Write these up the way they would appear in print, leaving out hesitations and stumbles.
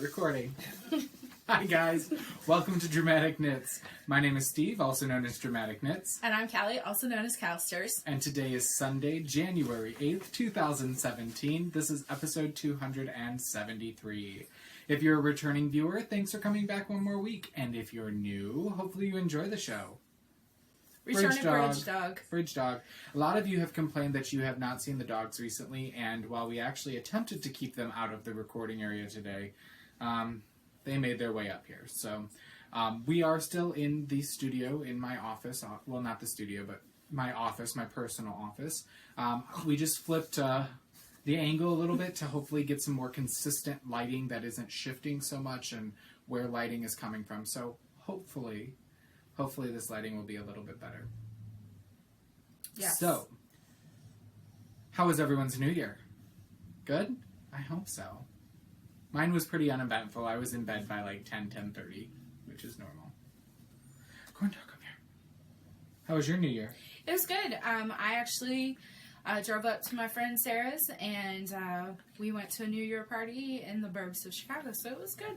Recording. Hi guys, welcome to Dramatic Knits. My name is Steve, also known as Dramatic Knits. And I'm Callie, also known as Calsters. And today is Sunday, January 8th, 2017. This is episode 273. If you're a returning viewer, thanks for coming back one more week. And if you're new, hopefully you enjoy the show. Bridge dog. Bridge dog. A lot of you have complained that you have not seen the dogs recently, and while we actually attempted to keep them out of the recording area today, they made their way up here. So we are still in the studio in my office. Well, not the studio, but my office, my personal office. We just flipped the angle a little bit to hopefully get some more consistent lighting that isn't shifting so much and where lighting is coming from. So hopefully this lighting will be a little bit better. Yes. So, how was everyone's New Year? Good? I hope so. Mine was pretty uneventful. I was in bed by like 10:30, which is normal. Corn dog, come here. How was your New Year? It was good. I actually drove up to my friend Sarah's, and we went to a New Year party in the burbs of Chicago, so it was good.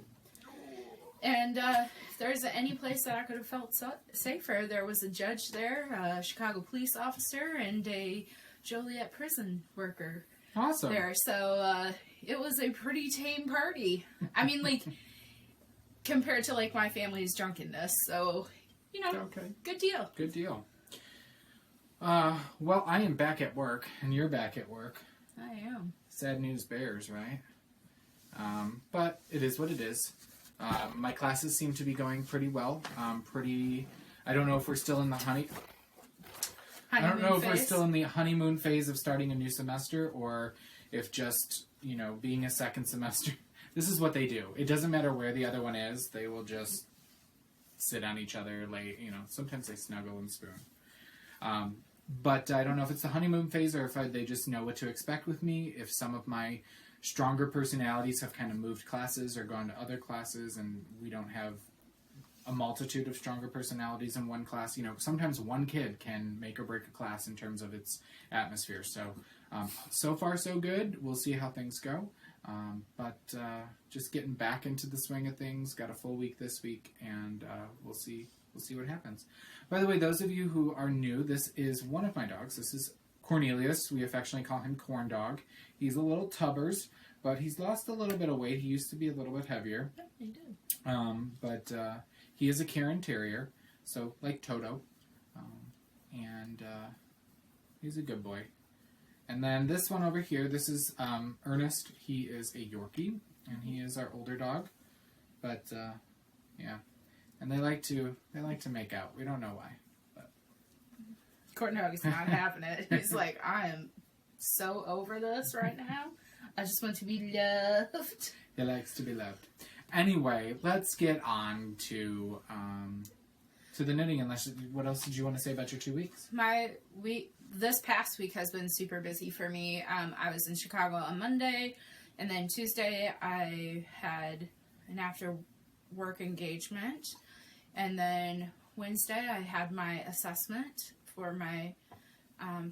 And if there's any place that I could have felt safer, there was a judge there, a Chicago police officer, and a Joliet prison worker. Awesome. There. So it was a pretty tame party. I mean, like, compared to, like, my family's drunkenness. So, you know, okay. Good deal. Good deal. Well, I am back at work, and you're back at work. I am. Sad news bears, right? But it is what it is. My classes seem to be going pretty well. I don't know if we're still in the we're still in the honeymoon phase of starting a new semester, or if just, being a second semester. This is what they do. It doesn't matter where the other one is. They will just sit on each other, sometimes they snuggle and spoon. But I don't know if it's the honeymoon phase or if they just know what to expect with me, if some of my stronger personalities have kind of moved classes or gone to other classes, and we don't have a multitude of stronger personalities in one class. Sometimes one kid can make or break a class in terms of its atmosphere. So, so far so good. We'll see how things go. But just getting back into the swing of things. Got a full week this week, and we'll see what happens. By the way, those of you who are new, this is one of my dogs. This is Cornelius. We affectionately call him Corn Dog. He's a little tubbers, but he's lost a little bit of weight. He used to be a little bit heavier. Yeah, he did. But he is a Cairn Terrier, so like Toto. And he's a good boy. And then this one over here, this is Ernest. He is a Yorkie, and he is our older dog. But yeah, and they like to make out. We don't know why. Courtney is not having it. He's like, I am so over this right now. I just want to be loved. He likes to be loved. Anyway, let's get on to the knitting. What else did you want to say about your 2 weeks? This past week has been super busy for me. I was in Chicago on Monday, and then Tuesday I had an after work engagement, and then Wednesday I had my assessment for my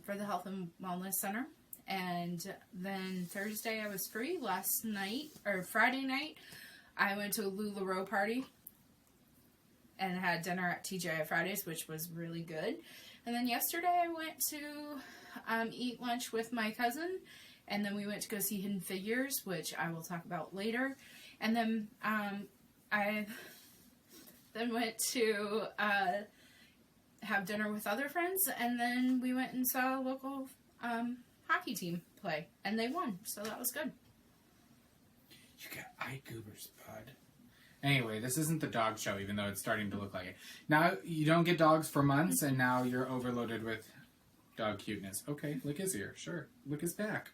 for the Health and Wellness Center, and then Thursday I was free. Friday night I went to a LuLaRoe party and had dinner at TGI Fridays, which was really good. And then yesterday I went to eat lunch with my cousin, and then we went to go see Hidden Figures, which I will talk about later. And then I then went to have dinner with other friends, and then we went and saw a local hockey team play, and they won, so that was good. You got eye goobers, bud. Anyway, this isn't the dog show, even though it's starting to look like it. Now, you don't get dogs for months, and now you're overloaded with dog cuteness. Okay, lick his ear. Sure. Lick his back.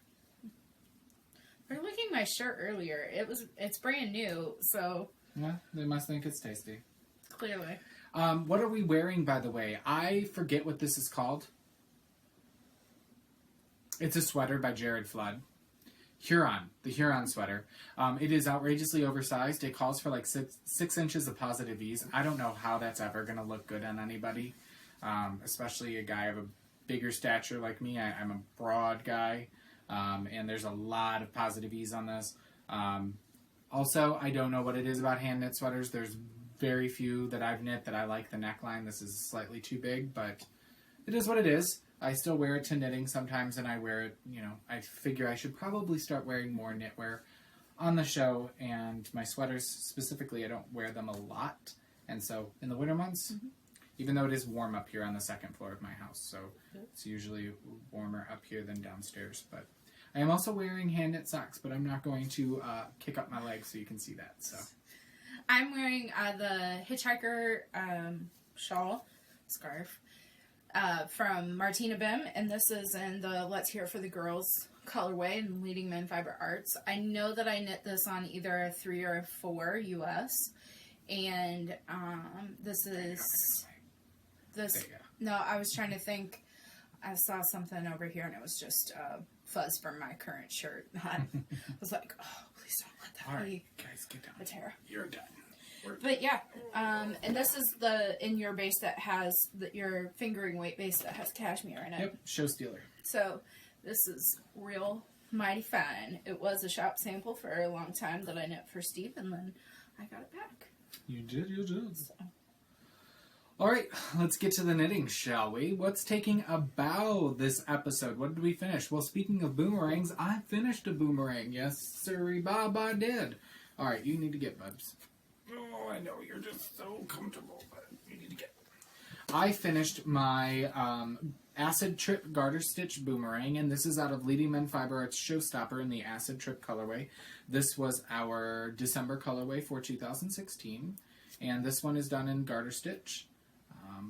They were licking my shirt earlier. It's brand new, so... Yeah, they must think it's tasty. Clearly. What are we wearing, by the way? I forget what this is called. It's a sweater by Jared Flood. The Huron sweater. It is outrageously oversized. It calls for like 6 inches of positive ease. I don't know how that's ever going to look good on anybody, especially a guy of a bigger stature like me. I'm a broad guy, and there's a lot of positive ease on this. Also, I don't know what it is about hand knit sweaters. There's very few that I've knit that I like the neckline. This is slightly too big, but it is what it is. I still wear it to knitting sometimes, and I wear it, I figure I should probably start wearing more knitwear on the show, and my sweaters specifically, I don't wear them a lot. And so in the winter months, even though it is warm up here on the second floor of my house, so it's usually warmer up here than downstairs, but I am also wearing hand knit socks, but I'm not going to kick up my legs so you can see that. So I'm wearing the hitchhiker scarf from Martina Bim, and this is in the Let's Hear for the Girls colorway in Leading Men Fiber Arts. I know that I knit this on either a 3 or a 4 US, and this is this. No, I was trying to think. I saw something over here, and it was just fuzz from my current shirt. I was like, oh, please don't let that be guys, get down. A tear. You're done. But yeah, and this is the in your base that has your fingering weight base that has cashmere in it. Yep, show stealer. So this is real mighty fine. It was a shop sample for a long time that I knit for Steve, and then I got it back. You did. So. All right, let's get to the knitting, shall we? What's taking a bow this episode? What did we finish? Well, speaking of boomerangs, I finished a boomerang. Yes, sirree, Bob, I did. All right, you need to get Bubs. Oh, I know, you're just so comfortable, but you need to get... I finished my Acid Trip Garter Stitch Boomerang, and this is out of Leading Men Fiber Arts Showstopper in the Acid Trip colorway. This was our December colorway for 2016, and this one is done in Garter Stitch.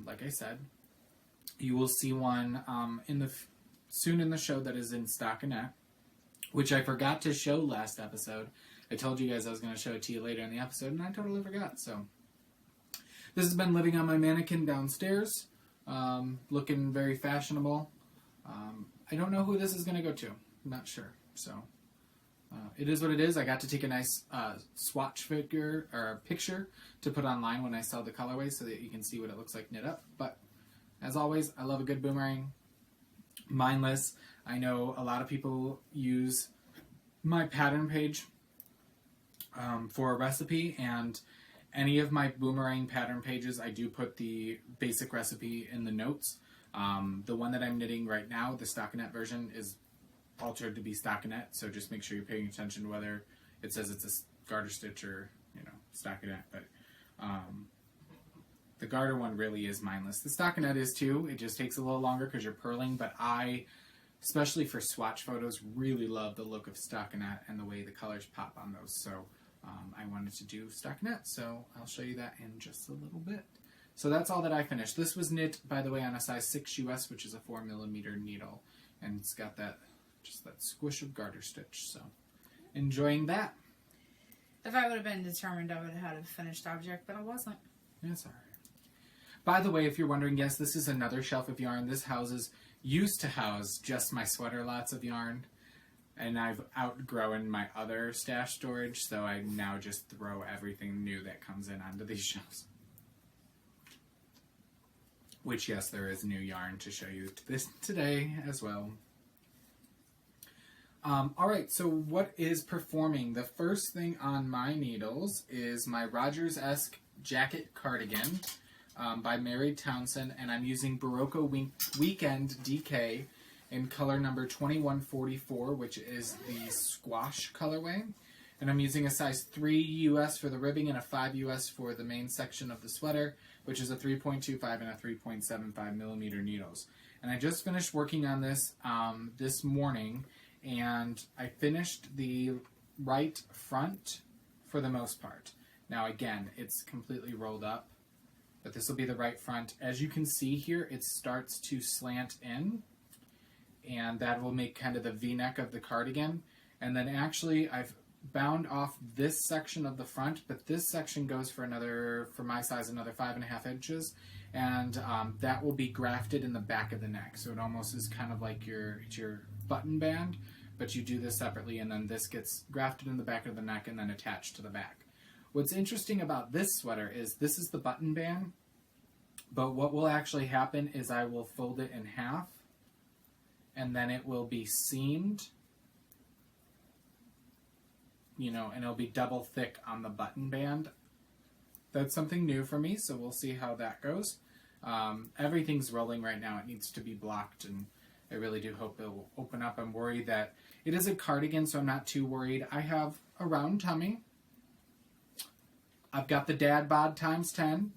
Like I said, you will see one soon in the show that is in stockinette, which I forgot to show last episode. I told you guys I was going to show it to you later in the episode, and I totally forgot. So this has been living on my mannequin downstairs, looking very fashionable. I don't know who this is going to go to. I'm not sure. So it is what it is. I got to take a nice swatch figure or picture to put online when I sell the colorway so that you can see what it looks like knit up. But as always, I love a good boomerang. Mindless. I know a lot of people use my pattern page for a recipe, and any of my boomerang pattern pages, I do put the basic recipe in the notes. The one that I'm knitting right now, the stockinette version, is altered to be stockinette, so just make sure you're paying attention to whether it says it's a garter stitch or stockinette. But the garter one really is mindless. The stockinette is too. It just takes a little longer because you're purling, but I, especially for swatch photos, really love the look of stockinette and the way the colors pop on those. So I wanted to do stockinette, so I'll show you that in just a little bit. So that's all that I finished. This was knit, by the way, on a size 6 US, which is a 4mm needle, and it's got that squish of garter stitch. So enjoying that. If I would have been determined, I would have had a finished object, but I wasn't. That's all right. By the way, if you're wondering, yes, this is another shelf of yarn. This used to house just my sweater lots of yarn, and I've outgrown my other stash storage, so I now just throw everything new that comes in onto these shelves. Which, yes, there is new yarn to show you today as well. Alright, so what is performing? The first thing on my needles is my Rogers-esque jacket cardigan by Mary Townsend, and I'm using Barocco Weekend DK in color number 2144, which is the squash colorway. And I'm using a size 3 US for the ribbing and a 5 US for the main section of the sweater, which is a 3.25 and a 3.75 millimeter needles. And I just finished working on this this morning, and I finished the right front for the most part. Now again, it's completely rolled up, but this will be the right front. As you can see here, it starts to slant in, and that will make kind of the V-neck of the cardigan. And then actually I've bound off this section of the front, but this section goes for my size, another 5.5 inches, and that will be grafted in the back of the neck. So it almost is kind of like your button band, but you do this separately, and then this gets grafted in the back of the neck and then attached to the back. What's interesting about this sweater is this is the button band, but what will actually happen is I will fold it in half, and then it will be seamed. and it'll be double thick on the button band. That's something new for me, so we'll see how that goes. Everything's rolling right now. It needs to be blocked, and I really do hope it will open up. I'm worried that it is a cardigan, so I'm not too worried. I have a round tummy. I've got the dad bod times 10,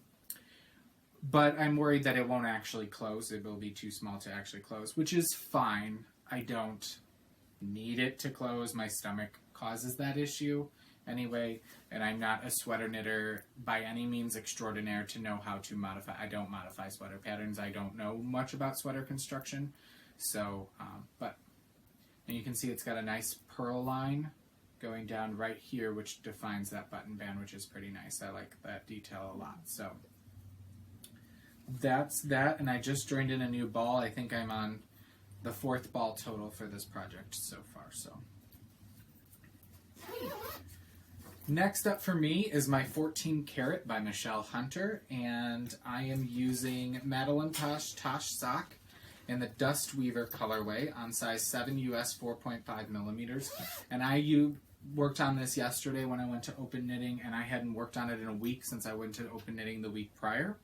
but I'm worried that it won't actually close. It will be too small to actually close, which is fine. I don't need it to close. My stomach causes that issue anyway, and I'm not a sweater knitter by any means extraordinaire to know how to modify. I don't modify sweater patterns. I don't know much about sweater construction. So, and you can see it's got a nice purl line going down right here, which defines that button band, which is pretty nice. I like that detail a lot. So that's that, and I just joined in a new ball. I think I'm on the 4th ball total for this project so far. So next up for me is my 14 Karat by Michelle Hunter, and I am using Madeline Tosh sock in the Dust Weaver colorway on size 7 US 4.5 millimeters. And I worked on this yesterday when I went to open knitting, and I hadn't worked on it in a week since I went to open knitting the week prior.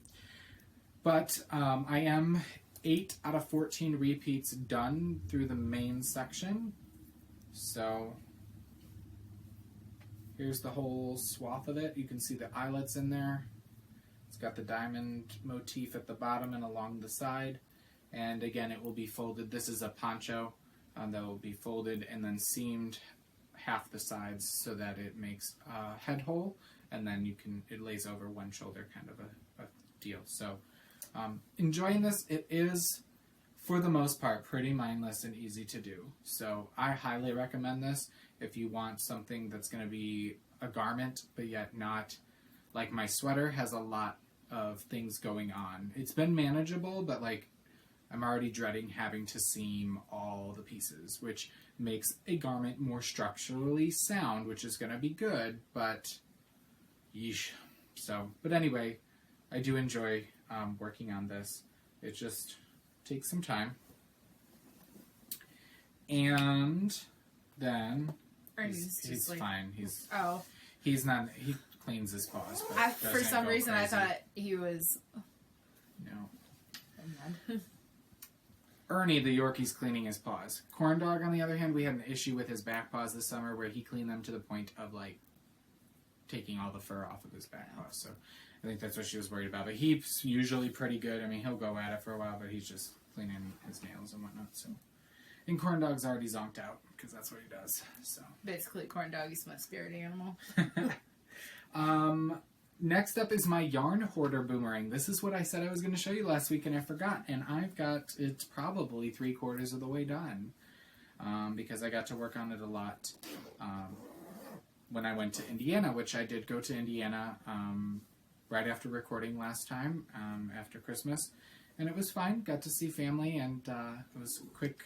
But I am 8 out of 14 repeats done through the main section. So here's the whole swath of it. You can see the eyelets in there. It's got the diamond motif at the bottom and along the side. And again, it will be folded. This is a poncho that will be folded and then seamed half the sides so that it makes a head hole, and then it lays over one shoulder, kind of a deal. So enjoying this. It is, for the most part, pretty mindless and easy to do. So I highly recommend this if you want something that's going to be a garment, but yet not, like my sweater has a lot of things going on. It's been manageable, but I'm already dreading having to seam all the pieces, which makes a garment more structurally sound, which is going to be good, but yeesh. So, but anyway, I do enjoy working on this. It just takes some time. And then he's fine. He's not, he cleans his paws. But for some reason, crazy. I thought he was... No. Ernie, the Yorkie's cleaning his paws. Corn Dog, on the other hand, we had an issue with his back paws this summer where he cleaned them to the point of, taking all the fur off of his back paws. So I think that's what she was worried about. But he's usually pretty good. I mean, he'll go at it for a while, but he's just cleaning his nails and whatnot. So, and Corn Dog's already zonked out because that's what he does. So basically, Corn Dog is my spirit animal. Next up is my Yarn Hoarder Boomerang. This is what I said I was going to show you last week, and I forgot. And it's probably 3/4 of the way done because I got to work on it a lot when I went to Indiana, which I did go to Indiana right after recording last time, after Christmas. And it was fine. Got to see family, and it was a quick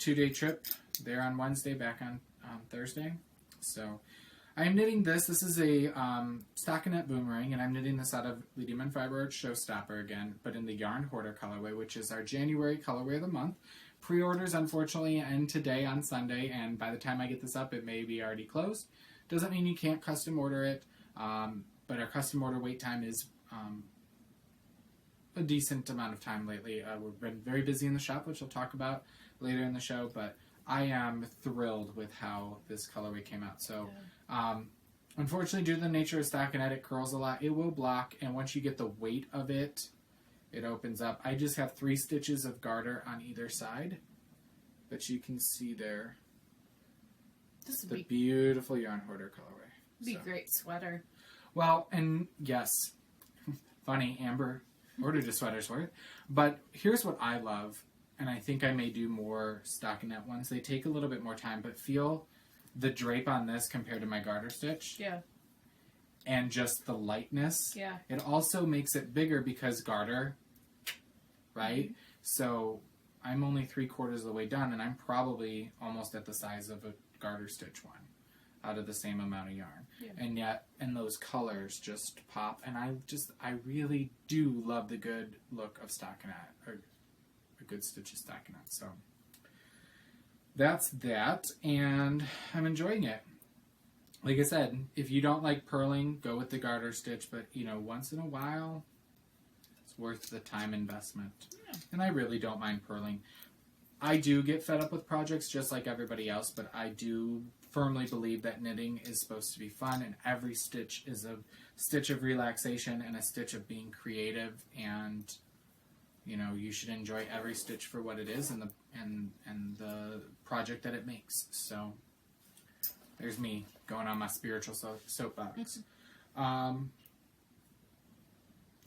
2-day trip there on Wednesday, back on Thursday. So I'm knitting this. This is a stockinette boomerang, and I'm knitting this out of Lediman Fiber Arts Showstopper again, but in the Yarn Hoarder colorway, which is our January colorway of the month. Pre-orders, unfortunately, end today on Sunday, and by the time I get this up, it may be already closed. Doesn't mean you can't custom order it, but our custom order wait time is a decent amount of time lately. We've been very busy in the shop, which I'll talk about later in the show, but I am thrilled with how this colorway came out. So, unfortunately, due to the nature of stockinette, it curls a lot. It will block, and once you get the weight of it, it opens up. I just have 3 stitches of garter on either side, but you can see there the beautiful Yarn Hoarder colorway. Be a great sweater. Well, and yes, funny, Amber ordered a sweater for it, but here's what I love. And I think I may do more stockinette ones. They take a little bit more time, but feel the drape on this compared to my garter stitch. Yeah. And just the lightness. Yeah. It also makes it bigger because garter, right? Mm-hmm. So I'm only 3/4 of the way done, and I'm probably almost at the size of a garter stitch one out of the same amount of yarn. Yeah. And those colors just pop. And I really do love the good look of stockinette, or a good stitch of stockinette. So that's that, and I'm enjoying it. Like I said, if you don't like purling, go with the garter stitch, but, once in a while, it's worth the time investment. Yeah. And I really don't mind purling. I do get fed up with projects just like everybody else, but I do firmly believe that knitting is supposed to be fun, and every stitch is a stitch of relaxation and a stitch of being creative, and you should enjoy every stitch for what it is and the project that it makes. So there's me going on my spiritual soapbox. All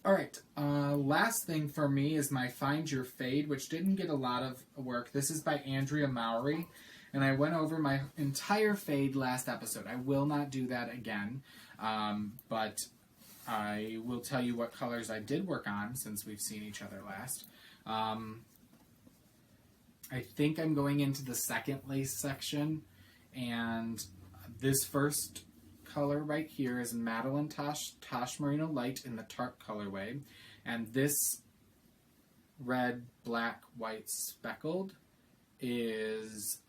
right. Last thing for me is my Find Your Fade, which didn't get a lot of work. This is by Andrea Mowry, and I went over my entire fade last episode. I will not do that again, but I will tell you what colors I did work on since we've seen each other last. I think I'm going into the second lace section, and this first color right here is Madeline Tosh Merino Light in the tart colorway, and this red, black, white speckled is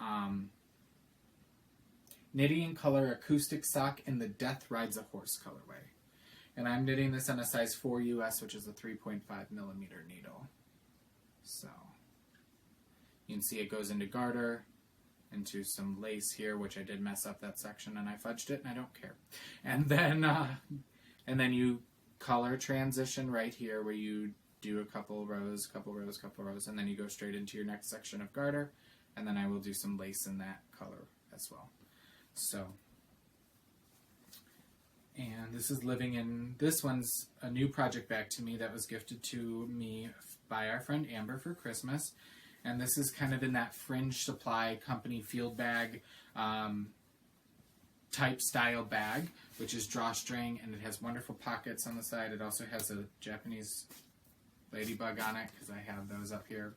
Knitting in Color Acoustic Sock in the Death Rides a Horse colorway. And I'm knitting this on a size 4 US, which is a 3.5 millimeter needle. So you can see it goes into garter, into some lace here, which I did mess up that section, and I fudged it, and I don't care. And then you color transition right here, where you do a couple rows, and then you go straight into your next section of garter, and then I will do some lace in that color as well. So, and this is this one's a new project bag to me that was gifted to me by our friend Amber for Christmas. And this is kind of in that Fringe Supply Company field bag type style bag, which is drawstring, and it has wonderful pockets on the side. It also has a Japanese ladybug on it, because I have those up here.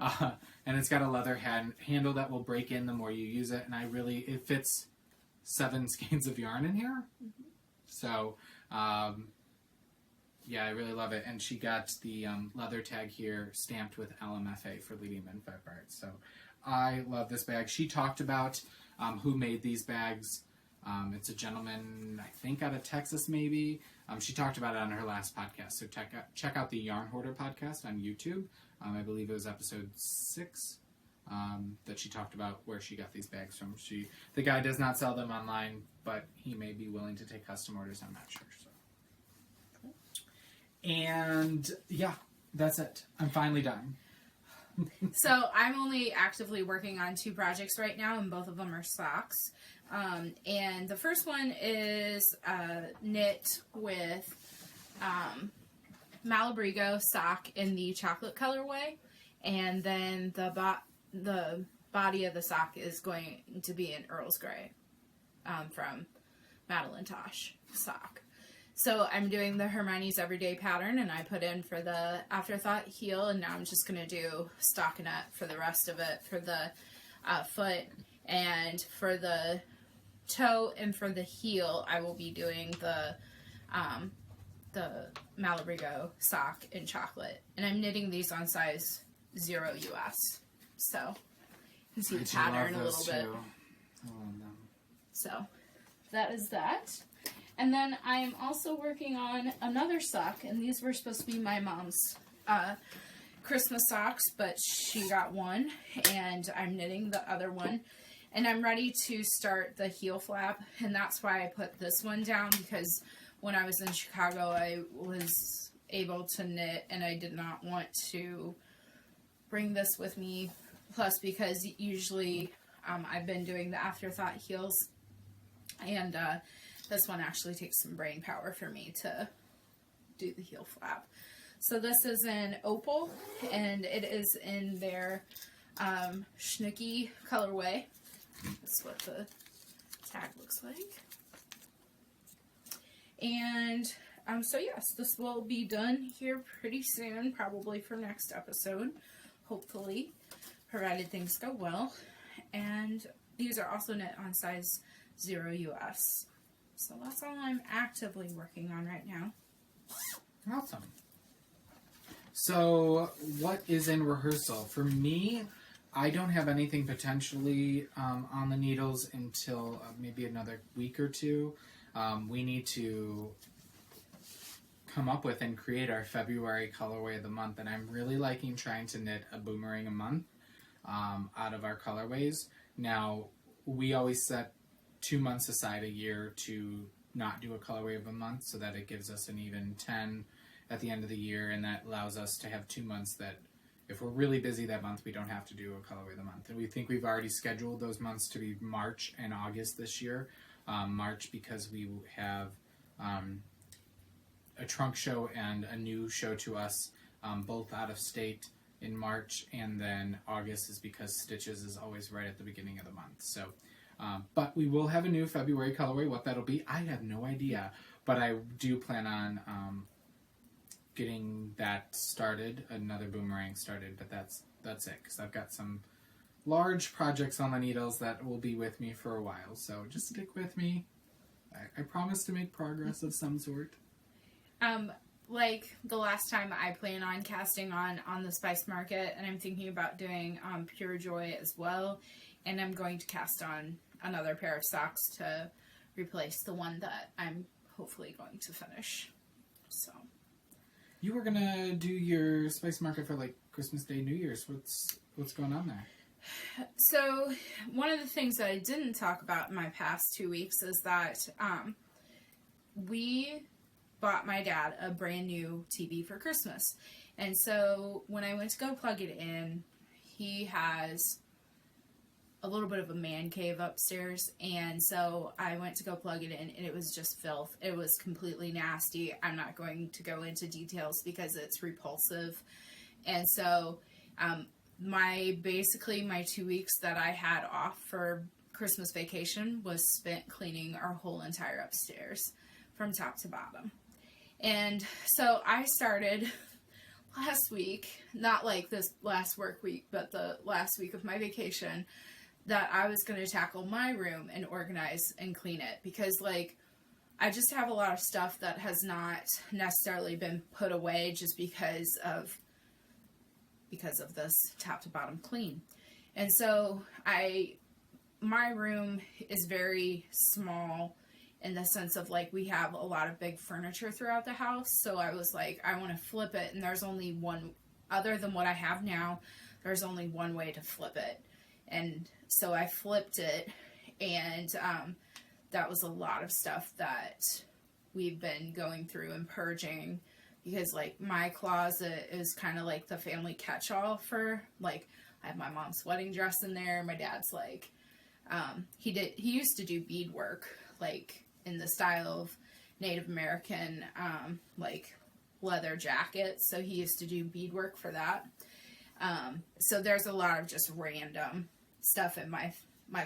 And it's got a leather handle that will break in the more you use it, and it fits 7 skeins of yarn in here. Mm-hmm. So, yeah, I really love it. And she got the leather tag here stamped with LMFA for Leading Men Feb Art. So I love this bag. She talked about who made these bags. It's a gentleman, I think, out of Texas, maybe. She talked about it on her last podcast. So check out the Yarn Hoarder podcast on YouTube. I believe it was episode 6 that she talked about where she got these bags from. The guy does not sell them online, but he may be willing to take custom orders. I'm not sure. So. And yeah, that's it. I'm finally done. So I'm only actively working on 2 projects right now, and both of them are socks. And the first one is knit with Malabrigo sock in the chocolate colorway, and then the body of the sock is going to be in Earl's Grey from Madeline Tosh sock. So I'm doing the Hermione's Everyday pattern, and I put in for the Afterthought heel, and now I'm just going to do stockinette for the rest of it for the foot, and for the toe and for the heel I will be doing the Malabrigo sock in chocolate, and I'm knitting these on size 0 US, so you can see the pattern a little bit. I love them. So that is that. And then I am also working on another sock, and these were supposed to be my mom's Christmas socks, but she got one, and I'm knitting the other one. And I'm ready to start the heel flap, and that's why I put this one down, because when I was in Chicago, I was able to knit, and I did not want to bring this with me. Plus, because usually I've been doing the Afterthought heels, and this one actually takes some brain power for me to do the heel flap. So this is in Opal, and it is in their Schnooky colorway. That's what the tag looks like. And so yes, this will be done here pretty soon, probably for next episode, hopefully, provided things go well. And these are also knit on size 0 US. So that's all I'm actively working on right now. Awesome. So what is in rehearsal? For me, I don't have anything potentially on the needles until maybe another week or two. We need to come up with and create our February colorway of the month, and I'm really liking trying to knit a boomerang a month out of our colorways. Now, we always set 2 months aside a year to not do a colorway of a month so that it gives us an even 10 at the end of the year, and that allows us to have 2 months that if we're really busy that month, we don't have to do a colorway of the month. And we think we've already scheduled those months to be March and August this year. March because we have a trunk show and a new show to us, both out of state in March, and then August is because Stitches is always right at the beginning of the month. So, but we will have a new February colorway. What that'll be, I have no idea, but I do plan on getting that started, another boomerang started. But that's it, because I've got some large projects on the needles that will be with me for a while. So just stick with me. I promise to make progress of some sort. Like the last time I plan on casting on the Spice Market, and I'm thinking about doing Pure Joy as well, and I'm going to cast on another pair of socks to replace the one that I'm hopefully going to finish. So you were gonna do your Spice Market for like Christmas Day, New Year's. What's going on there? So one of the things that I didn't talk about in my past 2 weeks is that we bought my dad a brand new TV for Christmas. And so when I went to go plug it in, he has a little bit of a man cave upstairs. And so I went to go plug it in, and it was just filth. It was completely nasty. I'm not going to go into details because it's repulsive. And so my 2 weeks that I had off for Christmas vacation was spent cleaning our whole entire upstairs from top to bottom. And so I started last week, not like this last work week, but the last week of my vacation, that I was going to tackle my room and organize and clean it, because like I just have a lot of stuff that has not necessarily been put away just because of this top to bottom clean. And so my room is very small in the sense of like we have a lot of big furniture throughout the house. So I was like, I want to flip it, and there's only one, other than what I have now, there's only one way to flip it. And so I flipped it, and that was a lot of stuff that we've been going through and purging, because like my closet is kind of like the family catch-all for like, I have my mom's wedding dress in there. My dad's like, he used to do beadwork, like in the style of Native American, like leather jackets. So he used to do beadwork for that. So there's a lot of just random stuff in my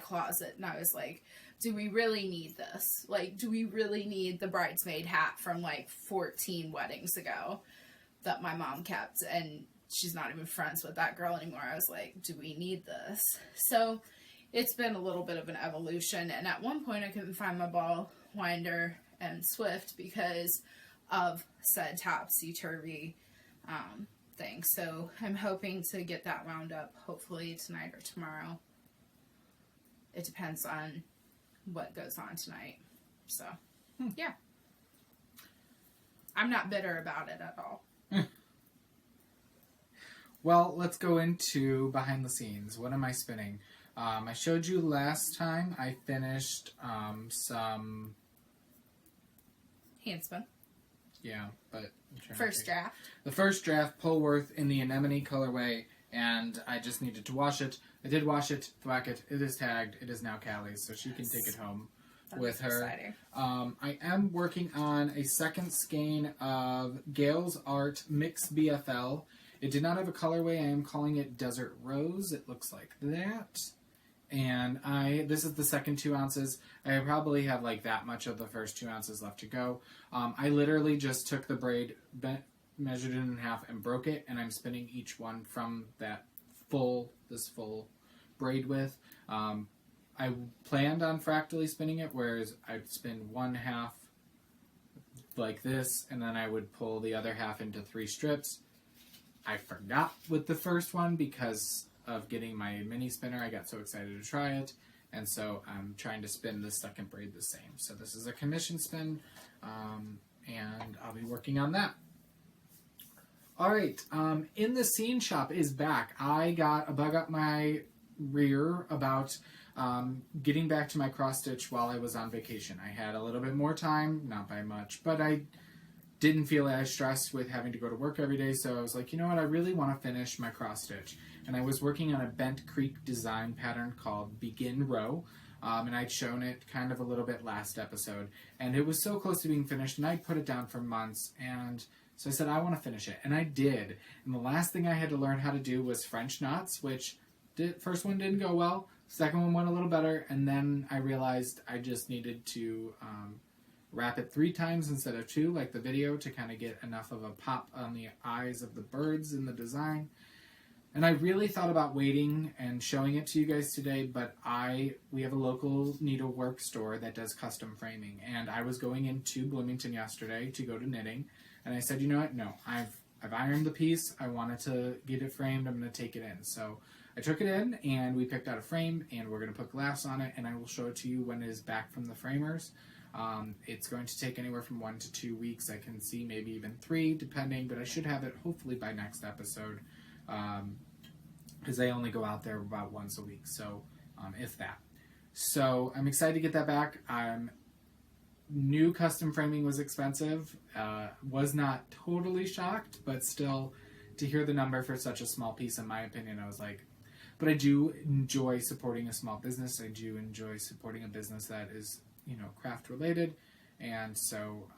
closet. And I was like, do we really need this? Like, do we really need the bridesmaid hat from like 14 weddings ago that my mom kept? And she's not even friends with that girl anymore. I was like, do we need this? So it's been a little bit of an evolution. And at one point I couldn't find my ball winder and Swift because of said topsy-turvy thing. So I'm hoping to get that wound up hopefully tonight or tomorrow. It depends on what goes on tonight. So, yeah. I'm not bitter about it at all. Well, let's go into behind the scenes. What am I spinning? I showed you last time I finished some... Handspun. Yeah, but... First draft. The first draft, Polworth, in the Anemone colorway, and I just needed to wash it. I did wash it, thwack it. It is tagged. It is now Callie's, so she can take it home with her. Exciting. I am working on a second skein of Gail's Art Mix BFL. It did not have a colorway. I am calling it Desert Rose. It looks like that. And this is the second 2 ounces. I probably have like that much of the first 2 ounces left to go. I literally just took the braid, measured it in half, and broke it, and I'm spinning each one from this full braid width. I planned on fractally spinning it, whereas I'd spin one half like this, and then I would pull the other half into 3 strips. I forgot with the first one because of getting my mini spinner, I got so excited to try it. And so I'm trying to spin the second braid the same. So this is a commission spin, and I'll be working on that. All right, In the Scene Shop is back. I got a bug up my rear about getting back to my cross stitch while I was on vacation. I had a little bit more time, not by much, but I didn't feel as stressed with having to go to work every day, so I was like, you know what, I really want to finish my cross stitch. And I was working on a Bent Creek design pattern called Begin Row, and I'd shown it kind of a little bit last episode, and it was so close to being finished, and I'd put it down for months, and so I said, I want to finish it, and I did. And the last thing I had to learn how to do was French knots, which first one didn't go well, second one went a little better, and then I realized I just needed to wrap it 3 times instead of 2, like the video, to kind of get enough of a pop on the eyes of the birds in the design. And I really thought about waiting and showing it to you guys today, but we have a local needlework store that does custom framing, and I was going into Bloomington yesterday to go to knitting, and I said, you know what, no, I've ironed the piece, I wanted to get it framed, I'm going to take it in. So I took it in, and we picked out a frame, and we're going to put glass on it, and I will show it to you when it is back from the framers. It's going to take anywhere from 1 to 2 weeks. I can see maybe even 3, depending, but I should have it hopefully by next episode, because they only go out there about once a week, so if that. So I'm excited to get that back. New custom framing was expensive. Was not totally shocked, but still, to hear the number for such a small piece, in my opinion, I was like, but I do enjoy supporting a small business. I do enjoy supporting a business that is, craft related, and so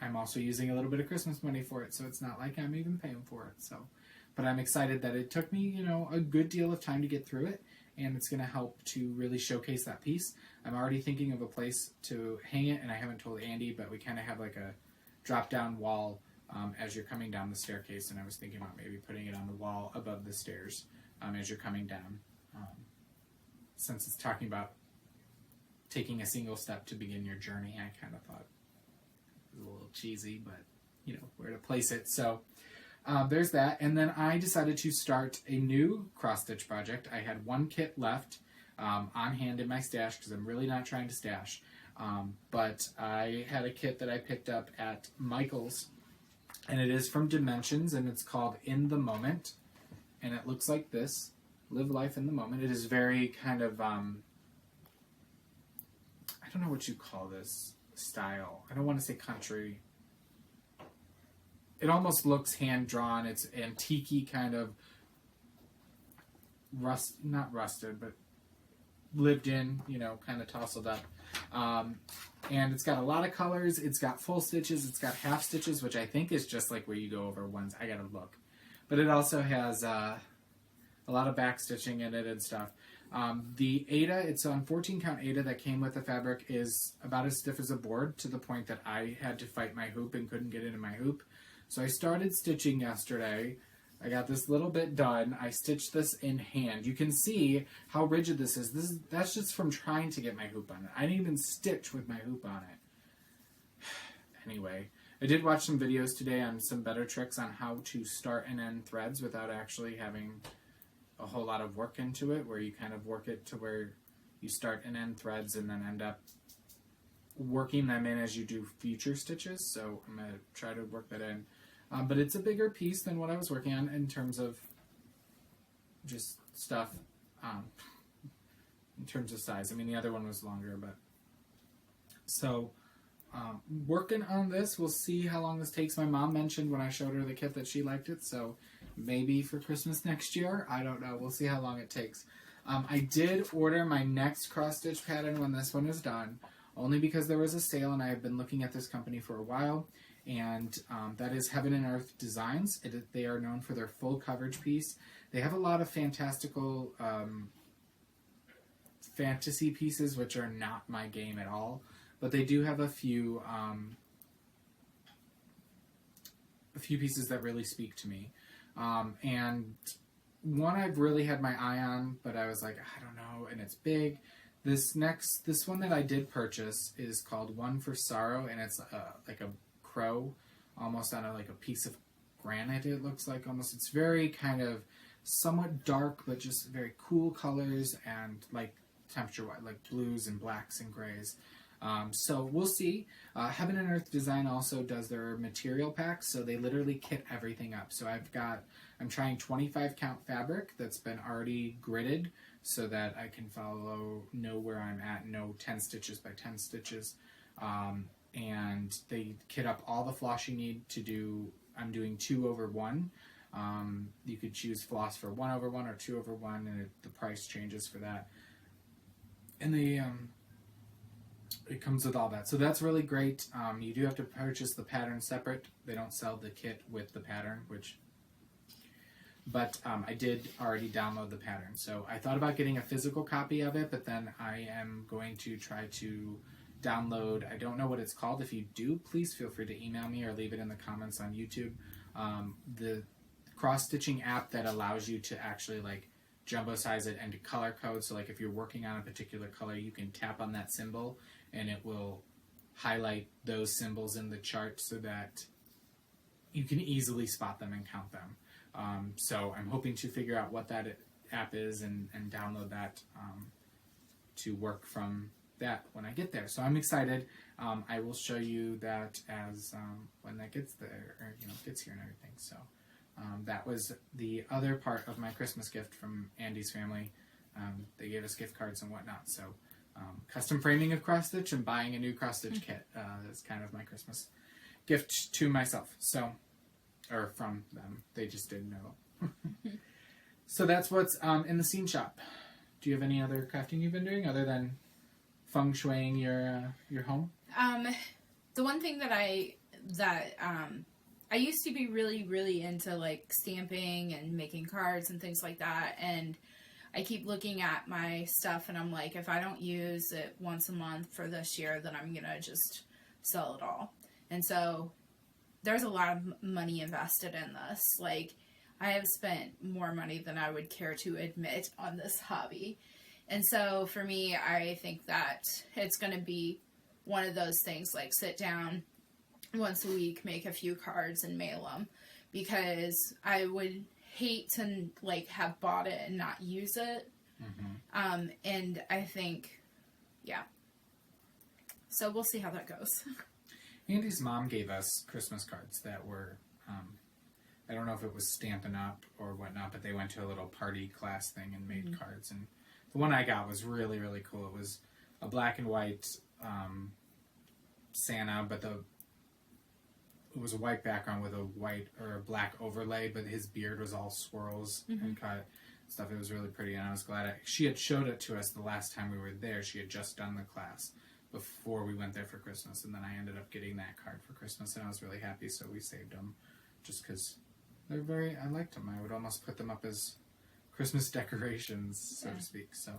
I'm also using a little bit of Christmas money for it, so it's not like I'm even paying for it. So, but I'm excited that it took me, a good deal of time to get through it, and it's going to help to really showcase that piece. I'm already thinking of a place to hang it, and I haven't told Andy, but we kind of have like a drop-down wall as you're coming down the staircase, and I was thinking about maybe putting it on the wall above the stairs as you're coming down, since it's talking about taking a single step to begin your journey. I kind of thought it was a little cheesy, but where to place it. So there's that. And then I decided to start a new cross-stitch project. I had 1 kit left on hand in my stash, because I'm really not trying to stash. But I had a kit that I picked up at Michael's, and it is from Dimensions, and it's called In the Moment. And it looks like this. Live life in the moment. It is very kind of, I don't know what you call this style. I don't want to say country. It almost looks hand-drawn. It's antique-y kind of not rusted, but lived in, kind of tousled up. And it's got a lot of colors. It's got full stitches. It's got half stitches, which I think is just like where you go over ones. I gotta look. But it also has a lot of back stitching in it and stuff. The Aida, it's on 14 count Aida that came with the fabric, is about as stiff as a board, to the point that I had to fight my hoop and couldn't get into my hoop. So I started stitching yesterday. I got this little bit done. I stitched this in hand. You can see how rigid this is. That's just from trying to get my hoop on it. I didn't even stitch with my hoop on it. Anyway, I did watch some videos today on some better tricks on how to start and end threads without actually having a whole lot of work into it, where you kind of work it to where you start and end threads and then end up working them in as you do future stitches. So I'm going to try to work that in. But it's a bigger piece than what I was working on in terms of just stuff, in terms of size. I mean, the other one was longer, but... So, working on this. We'll see how long this takes. My mom mentioned when I showed her the kit that she liked it, so maybe for Christmas next year. I don't know. We'll see how long it takes. I did order my next cross-stitch pattern when this one is done, only because there was a sale, and I have been looking at this company for a while. And that is Heaven and Earth Designs. They are known for their full coverage piece. They have a lot of fantastical fantasy pieces, which are not my game at all. But they do have a few pieces that really speak to me. And one I've really had my eye on, but I was like, I don't know, and it's big. This one that I did purchase is called One for Sorrow, and it's like a crow, almost on like a piece of granite. It looks like almost. It's very kind of somewhat dark, but just very cool colors and like temperature-wise, like blues and blacks and grays. So we'll see. Heaven and Earth Design also does their material packs, so they literally kit everything up. So I'm trying 25 count fabric that's been already gridded so that I can know where I'm at, know 10 stitches by 10 stitches. And they kit up all the floss you need to do. I'm doing 2/1. You could choose floss for 1/1 or 2/1, and the price changes for that. And it comes with all that. So that's really great. You do have to purchase the pattern separate. They don't sell the kit with the pattern, but I did already download the pattern. So I thought about getting a physical copy of it, but then I am going to try to download, I don't know what it's called. If you do, please feel free to email me or leave it in the comments on YouTube. The cross-stitching app that allows you to actually like jumbo size it and to color code. So like if you're working on a particular color, you can tap on that symbol and it will highlight those symbols in the chart so that you can easily spot them and count them. So I'm hoping to figure out what that app is and download that to work from that when I get there. So I'm excited. I will show you that as when that gets there, or gets here and everything. So that was the other part of my Christmas gift from Andy's family. They gave us gift cards and whatnot. So custom framing of cross stitch and buying a new cross stitch kit is kind of my Christmas gift to myself. So, or from them. They just didn't know. So that's what's in the scene shop. Do you have any other crafting you've been doing other than feng shuiing your home? The one thing that I used to be really, really into like stamping and making cards and things like that, and I keep looking at my stuff and I'm like, if I don't use it once a month for this year, then I'm gonna just sell it all. And so there's a lot of money invested in this. Like, I have spent more money than I would care to admit on this hobby. And so for me, I think that it's going to be one of those things, like sit down once a week, make a few cards and mail them, because I would hate to like have bought it and not use it. Mm-hmm. And I think, yeah. So we'll see how that goes. Andy's mom gave us Christmas cards that were, I don't know if it was Stampin' Up! Or whatnot, but they went to a little party class thing and made cards. And the one I got was really, really cool. It was a black and white Santa, but it was a white background with a white or a black overlay, but his beard was all swirls and cut stuff. It was really pretty, and I was glad she had showed it to us the last time we were there. She had just done the class before we went there for Christmas, and then I ended up getting that card for Christmas, and I was really happy, so we saved them just because I liked them. I would almost put them up as Christmas decorations, so to speak. So,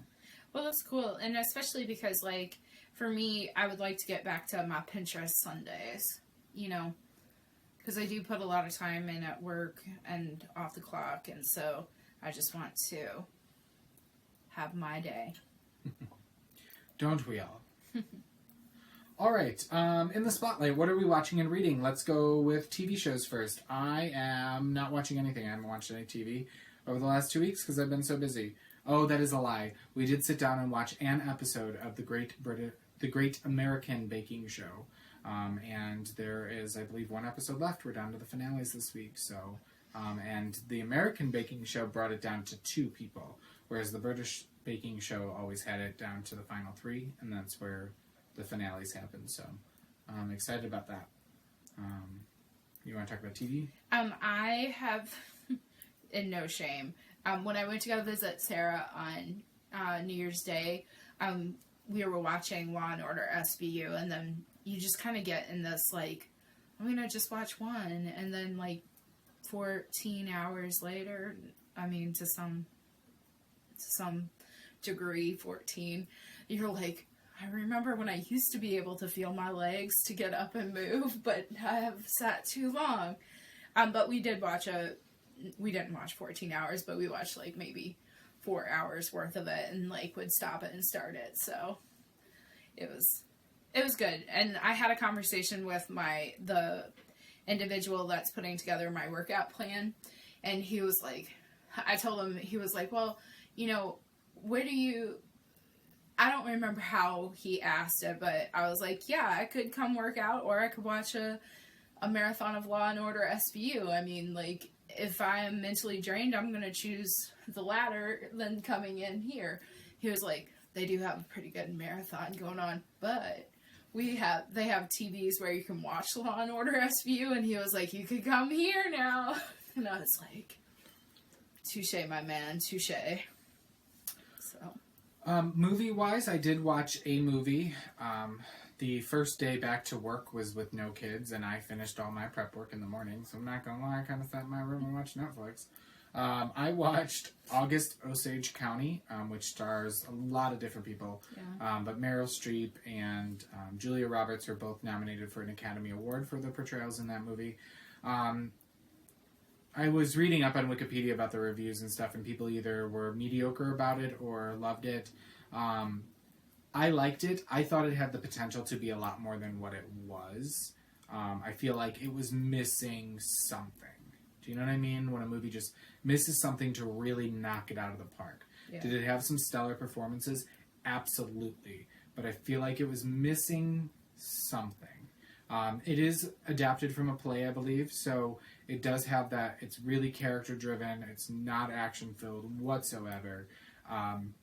well, that's cool, and especially because, like, for me, I would like to get back to my Pinterest Sundays, because I do put a lot of time in at work and off the clock, and so I just want to have my day. Don't we all? All right, in the spotlight, what are we watching and reading? Let's go with TV shows first. I am not watching anything. I haven't watched any TV over the last 2 weeks because I've been so busy. Oh, that is a lie. We did sit down and watch an episode of the Great American Baking Show, and there is, I believe, one episode left. We're down to the finales this week, so and the American Baking Show brought it down to 2 people, whereas the British Baking Show always had it down to the final 3, and that's where the finales happen. So I'm excited about that. You want to talk about TV? I have, in no shame, when I went to go visit Sarah on New Year's Day, we were watching Law and Order SVU, and then you just kind of get in this, like, I'm going to just watch one, and then, like, 14 hours later, I mean, to some degree, 14, you're like, I remember when I used to be able to feel my legs to get up and move, but I have sat too long. But we didn't watch 14 hours, but we watched like maybe 4 hours worth of it, and like would stop it and start it. So it was good. And I had a conversation with the individual that's putting together my workout plan, and he was like, I told him, he was like, well, you know, where do you, I don't remember how he asked it, but I was like, yeah, I could come work out, or I could watch a marathon of Law and Order SVU. I mean, like, if I am mentally drained, I'm going to choose the latter than coming in here. He was like, they do have a pretty good marathon going on, but they have TVs where you can watch Law and Order SVU, and he was like, you could come here now. And I was like, touche, my man, touche. So. Movie-wise, I did watch a movie. The first day back to work was with no kids, and I finished all my prep work in the morning, so I'm not gonna lie, I kind of sat in my room and watched Netflix. I watched August Osage County, which stars a lot of different people, but Meryl Streep and Julia Roberts are both nominated for an Academy Award for the portrayals in that movie. I was reading up on Wikipedia about the reviews and stuff, and people either were mediocre about it or loved it. I liked it. I thought it had the potential to be a lot more than what it was. I feel like it was missing something. Do you know what I mean? When a movie just misses something to really knock it out of the park. Yeah. Did it have some stellar performances? Absolutely. But I feel like it was missing something. It is adapted from a play, I believe, so it does have that. It's really character-driven. It's not action-filled whatsoever.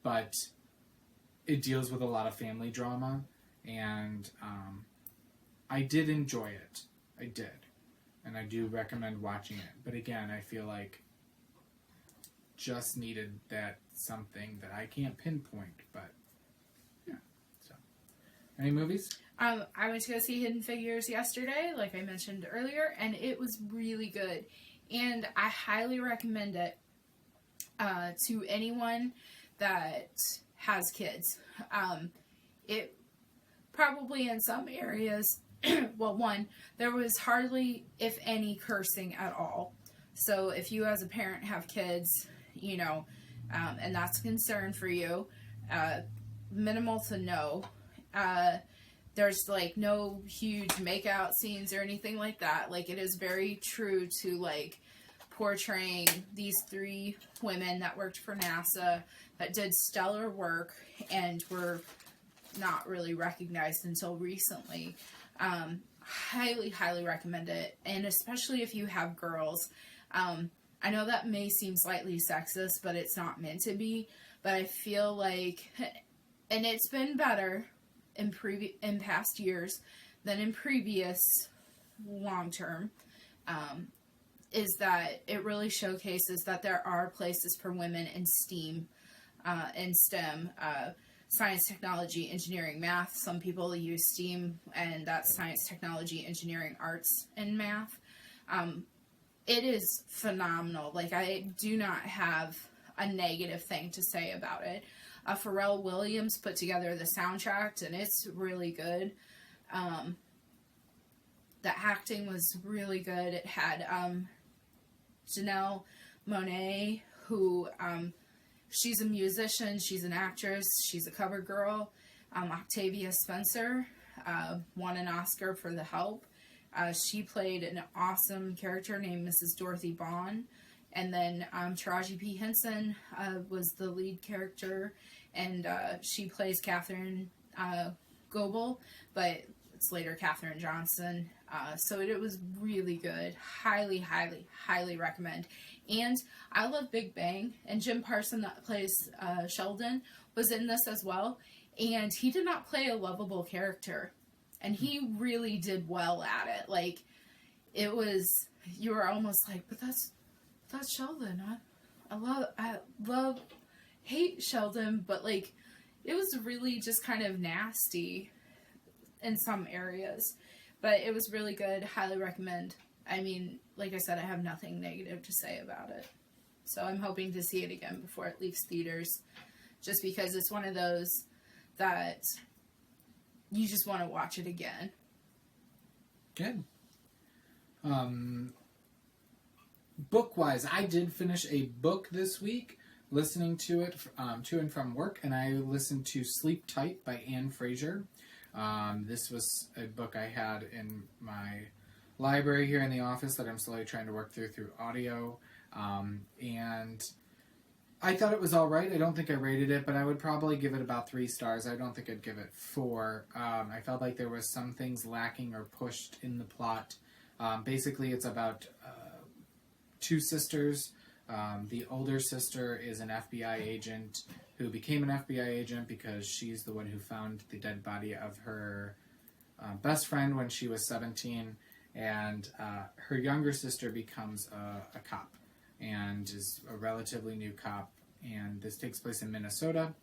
But it deals with a lot of family drama, and I did enjoy it. I did. And I do recommend watching it. But again, I feel like just needed that something that I can't pinpoint, but yeah. So, any movies? I went to go see Hidden Figures yesterday, like I mentioned earlier, and it was really good. And I highly recommend it to anyone that has kids. It probably in some areas, well, one, there was hardly, if any, cursing at all. So if you as a parent have kids, you know, and that's a concern for you, minimal to no. There's like no huge makeout scenes or anything like that. Like, it is very true to like portraying these 3 women that worked for NASA that did stellar work and were not really recognized until recently. Highly, highly recommend it. And especially if you have girls. I know that may seem slightly sexist, but it's not meant to be. But I feel like, and it's been better in past years than in previous long term, is that it really showcases that there are places for women in STEAM, in STEM, science, technology, engineering, math. Some people use STEAM, and that's science, technology, engineering, arts, and math. It is phenomenal. Like, I do not have a negative thing to say about it. Pharrell Williams put together the soundtrack, and it's really good. The acting was really good. It had Janelle Monáe, who she's a musician, she's an actress, she's a cover girl. Octavia Spencer won an Oscar for The Help. She played an awesome character named Mrs. Dorothy Bond. And then Taraji P. Henson was the lead character, and she plays Catherine Goebel, but it's later Katherine Johnson. So it was really good. Highly, highly, highly recommend. And I love Big Bang, and Jim Parsons that plays Sheldon was in this as well, and he did not play a lovable character, and he really did well at it. Like, it was, you were almost like, but that's Sheldon. I hate Sheldon, but like, it was really just kind of nasty in some areas, but it was really good. Highly recommend. I mean, like I said, I have nothing negative to say about it. So I'm hoping to see it again before it leaves theaters, just because it's one of those that you just want to watch it again. Good. Book-wise, I did finish a book this week, listening to it to and from work, and I listened to Sleep Tight by Anne Fraser. This was a book I had in my library here in the office that I'm slowly trying to work through audio. And I thought it was all right. I don't think I rated it, but I would probably give it about 3 stars. I don't think I'd give it 4. I felt like there was some things lacking or pushed in the plot. Basically, it's about 2 sisters. The older sister is an FBI agent who became an FBI agent because she's the one who found the dead body of her best friend when she was 17, and her younger sister becomes a cop and is a relatively new cop, and this takes place in Minnesota.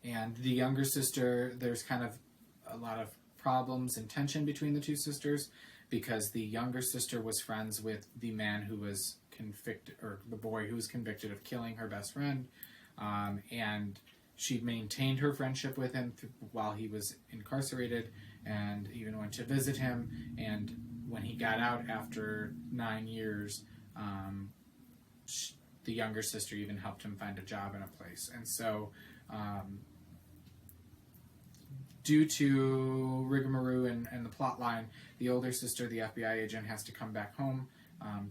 And the younger sister, there's kind of a lot of problems and tension between the 2 sisters because the younger sister was friends with the man who was convicted, or the boy who was convicted of killing her best friend, and she maintained her friendship with him while he was incarcerated and even went to visit him. And when he got out after 9 years, the younger sister even helped him find a job in a place. And so, due to rigmarole and the plot line, the older sister, the FBI agent, has to come back home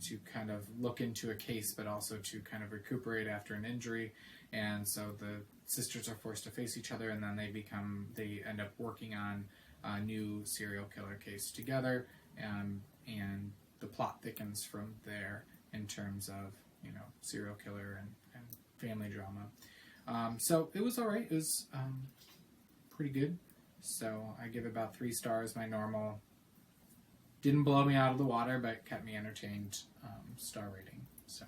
to kind of look into a case, but also to kind of recuperate after an injury. And so the sisters are forced to face each other, and then they end up working on a new serial killer case together, and the plot thickens from there in terms of, serial killer and family drama. So it was alright. It was pretty good. So I give it about 3 stars, my normal. Didn't blow me out of the water, but kept me entertained star rating. So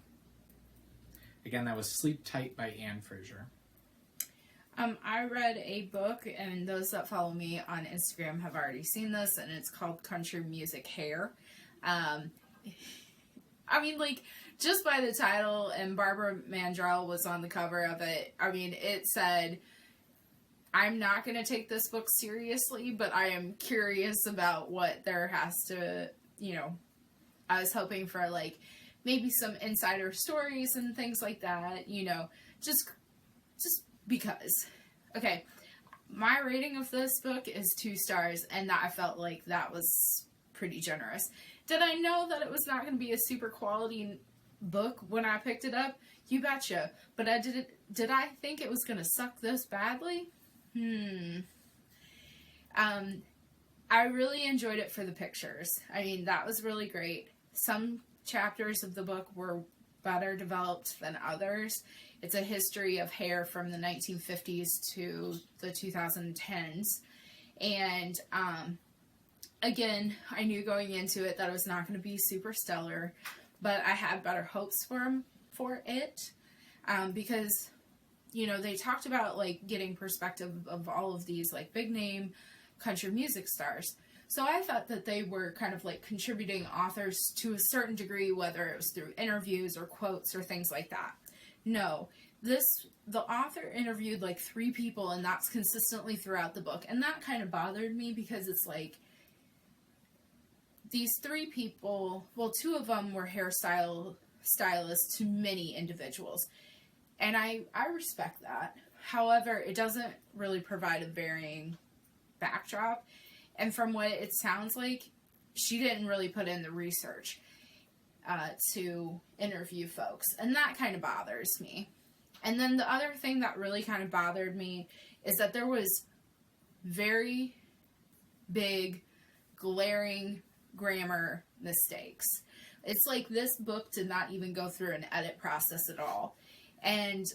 again, that was Sleep Tight by Anne Fraser. I read a book, and those that follow me on Instagram have already seen this, and it's called Country Music Hair. Just by the title, and Barbara Mandrell was on the cover of it, it said, I'm not going to take this book seriously, but I am curious about what there has to, I was hoping for, maybe some insider stories and things like that, just because. Okay, my rating of this book is 2 stars, and that I felt like that was pretty generous. Did I know that it was not going to be a super quality book when I picked it up? You betcha. But did I think it was going to suck this badly? I really enjoyed it for the pictures. That was really great. Some chapters of the book were better developed than others. It's a history of hair from the 1950s to the 2010s. And, again, I knew going into it that it was not going to be super stellar, but I had better hopes for it, because, they talked about, getting perspective of all of these, big name country music stars. So I thought that they were kind of, contributing authors to a certain degree, whether it was through interviews or quotes or things like that. No, the author interviewed, 3 people, and that's consistently throughout the book. And that kind of bothered me because it's these 3 people, 2 of them were stylists to many individuals. And I respect that. However, it doesn't really provide a varying backdrop. And from what it sounds like, she didn't really put in the research to interview folks. And that kind of bothers me. And then the other thing that really kind of bothered me is that there was very big, glaring grammar mistakes. It's like this book did not even go through an edit process at all. And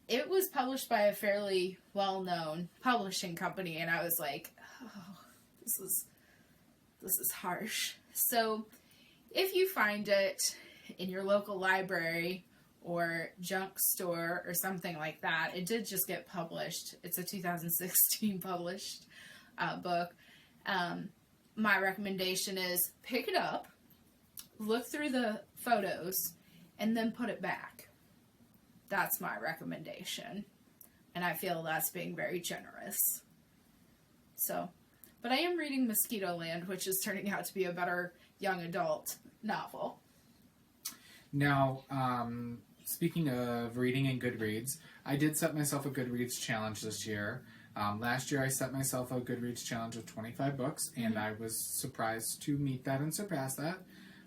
it was published by a fairly well-known publishing company, and I was like, oh, this is harsh. So if you find it in your local library or junk store or something like that, it did just get published. It's a 2016 published book. My recommendation is pick it up, look through the photos, and then put it back. That's my recommendation. And I feel that's being very generous. So, but I am reading Mosquitoland, which is turning out to be a better young adult novel. Now, speaking of reading and Goodreads, I did set myself a Goodreads challenge this year. Last year I set myself a Goodreads challenge of 25 books, and I was surprised to meet that and surpass that.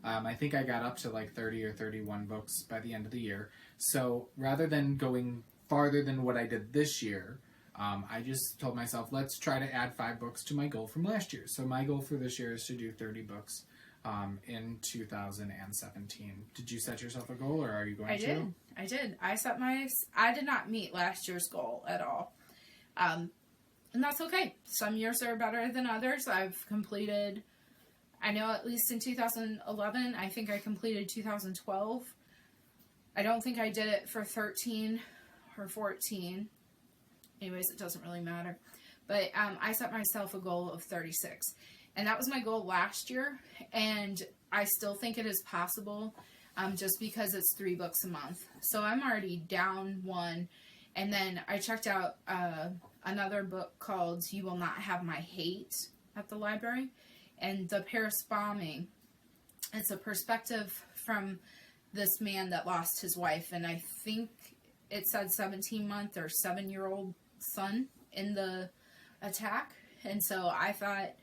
I think I got up to like 30 or 31 books by the end of the year. So rather than going farther than what I did this year, I just told myself, let's try to add 5 books to my goal from last year. So my goal for this year is to do 30 books in 2017. Did you set yourself a goal, or are you going to? I did. I did not meet last year's goal at all. And that's okay. Some years are better than others. I've completed, I know at least in 2011, I think I completed 2012. I don't think I did it for 13 or 14. Anyways, it doesn't really matter. But I set myself a goal of 36. And that was my goal last year. And I still think it is possible just because it's 3 books a month. So I'm already down 1. And then I checked out another book called You Will Not Have My Hate at the library. And the Paris bombing, it's a perspective from this man that lost his wife. And I think it said 17-month or 7-year-old son in the attack. And so I thought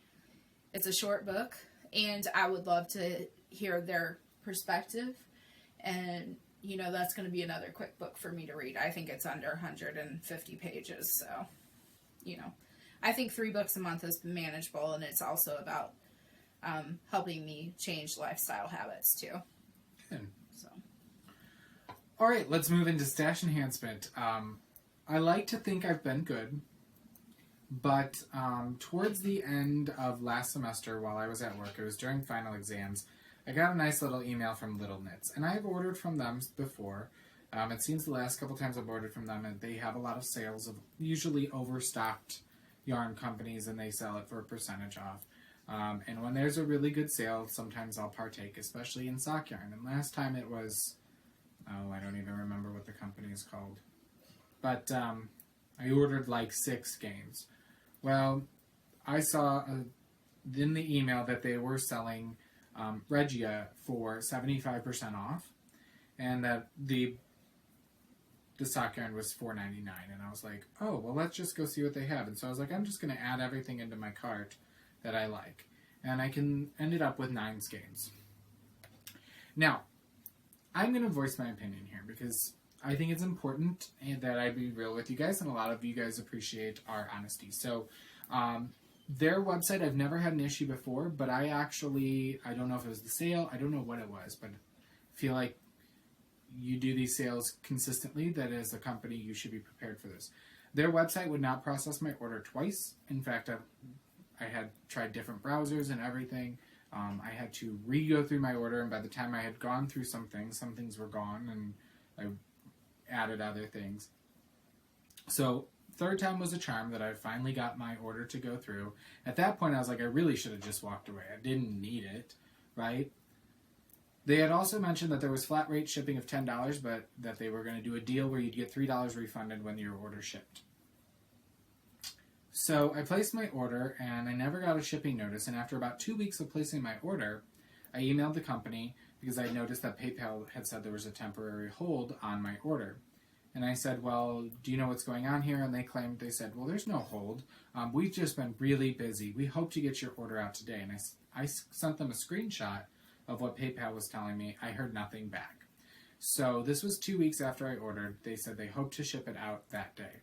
it's a short book and I would love to hear their perspective. And, you know, that's going to be another quick book for me to read. I think it's under 150 pages. So, you know, I think 3 books a month is manageable, and it's also about helping me change lifestyle habits too. Good. So, all right, let's move into stash enhancement. I like to think I've been good, but towards the end of last semester while I was at work, it was during final exams, I got a nice little email from Little Knits, and I've ordered from them before. It seems the last couple times I've ordered from them, and they have a lot of sales of usually overstocked yarn companies, and they sell it for a percentage off. And when there's a really good sale, sometimes I'll partake, especially in sock yarn. And last time it was, I don't even remember what the company is called. But I ordered like 6 games. Well, I saw in the email that they were selling Regia for 75% off, and that the sock yarn was $4.99. And I was like, oh, well, let's just go see what they have. And so I was like, I'm just going to add everything into my cart that I like. And I ended up with 9 skeins. Now, I'm going to voice my opinion here because I think it's important that I be real with you guys, and a lot of you guys appreciate our honesty. So, their website, I've never had an issue before, but I don't know if it was the sale, I don't know what it was, but I feel like you do these sales consistently, that as a company, you should be prepared for this. Their website would not process my order twice. In fact, I had tried different browsers and everything. I had to re-go through my order, and by the time I had gone through some things were gone, and I added other things. So, 3rd time was a charm that I finally got my order to go through. At that point, I was like, I really should have just walked away. I didn't need it, right? They had also mentioned that there was flat rate shipping of $10, but that they were going to do a deal where you'd get $3 refunded when your order shipped. So I placed my order, and I never got a shipping notice, and after about 2 weeks of placing my order, I emailed the company because I noticed that PayPal had said there was a temporary hold on my order. And I said, well, do you know what's going on here? And they said, well, there's no hold. We've just been really busy. We hope to get your order out today. And I sent them a screenshot of what PayPal was telling me. I heard nothing back. So this was 2 weeks after I ordered. They said they hoped to ship it out that day.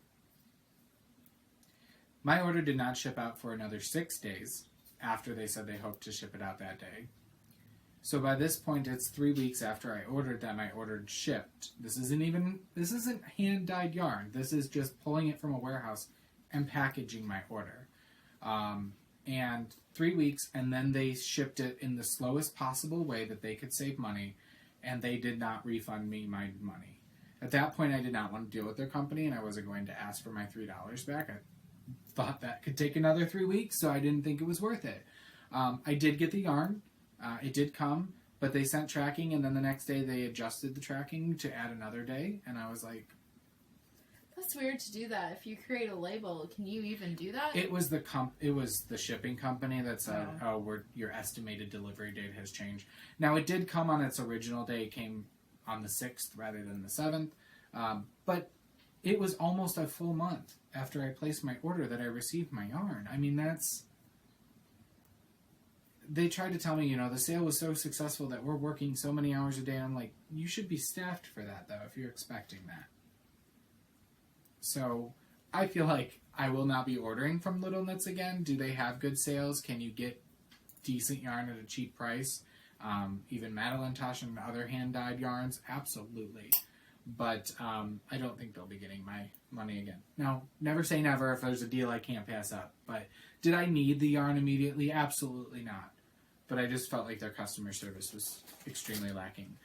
My order did not ship out for another 6 days after they said they hoped to ship it out that day. So by this point, it's 3 weeks after I ordered that my order shipped. This isn't hand-dyed yarn. This is just pulling it from a warehouse and packaging my order. And 3 weeks, and then they shipped it in the slowest possible way that they could save money, and they did not refund me my money. At that point, I did not want to deal with their company, and I wasn't going to ask for my $3 back. I thought that could take another 3 weeks, so I didn't think it was worth it. I did get the yarn. It did come, but they sent tracking, and then the next day they adjusted the tracking to add another day, and I was like... That's weird to do that. If you create a label, can you even do that? It was the shipping company that said, your estimated delivery date has changed. Now, it did come on its original day. It came on the 6th rather than the 7th, but it was almost a full month after I placed my order that I received my yarn. I mean, they tried to tell me, the sale was so successful that we're working so many hours a day. I'm like, you should be staffed for that, though, if you're expecting that. So I feel like I will not be ordering from Little Knits again. Do they have good sales? Can you get decent yarn at a cheap price? Even Madeline Tosh and other hand-dyed yarns? Absolutely. But I don't think they'll be getting my money again. Now, never say never if there's a deal I can't pass up. But did I need the yarn immediately? Absolutely not. But I just felt like their customer service was extremely lacking.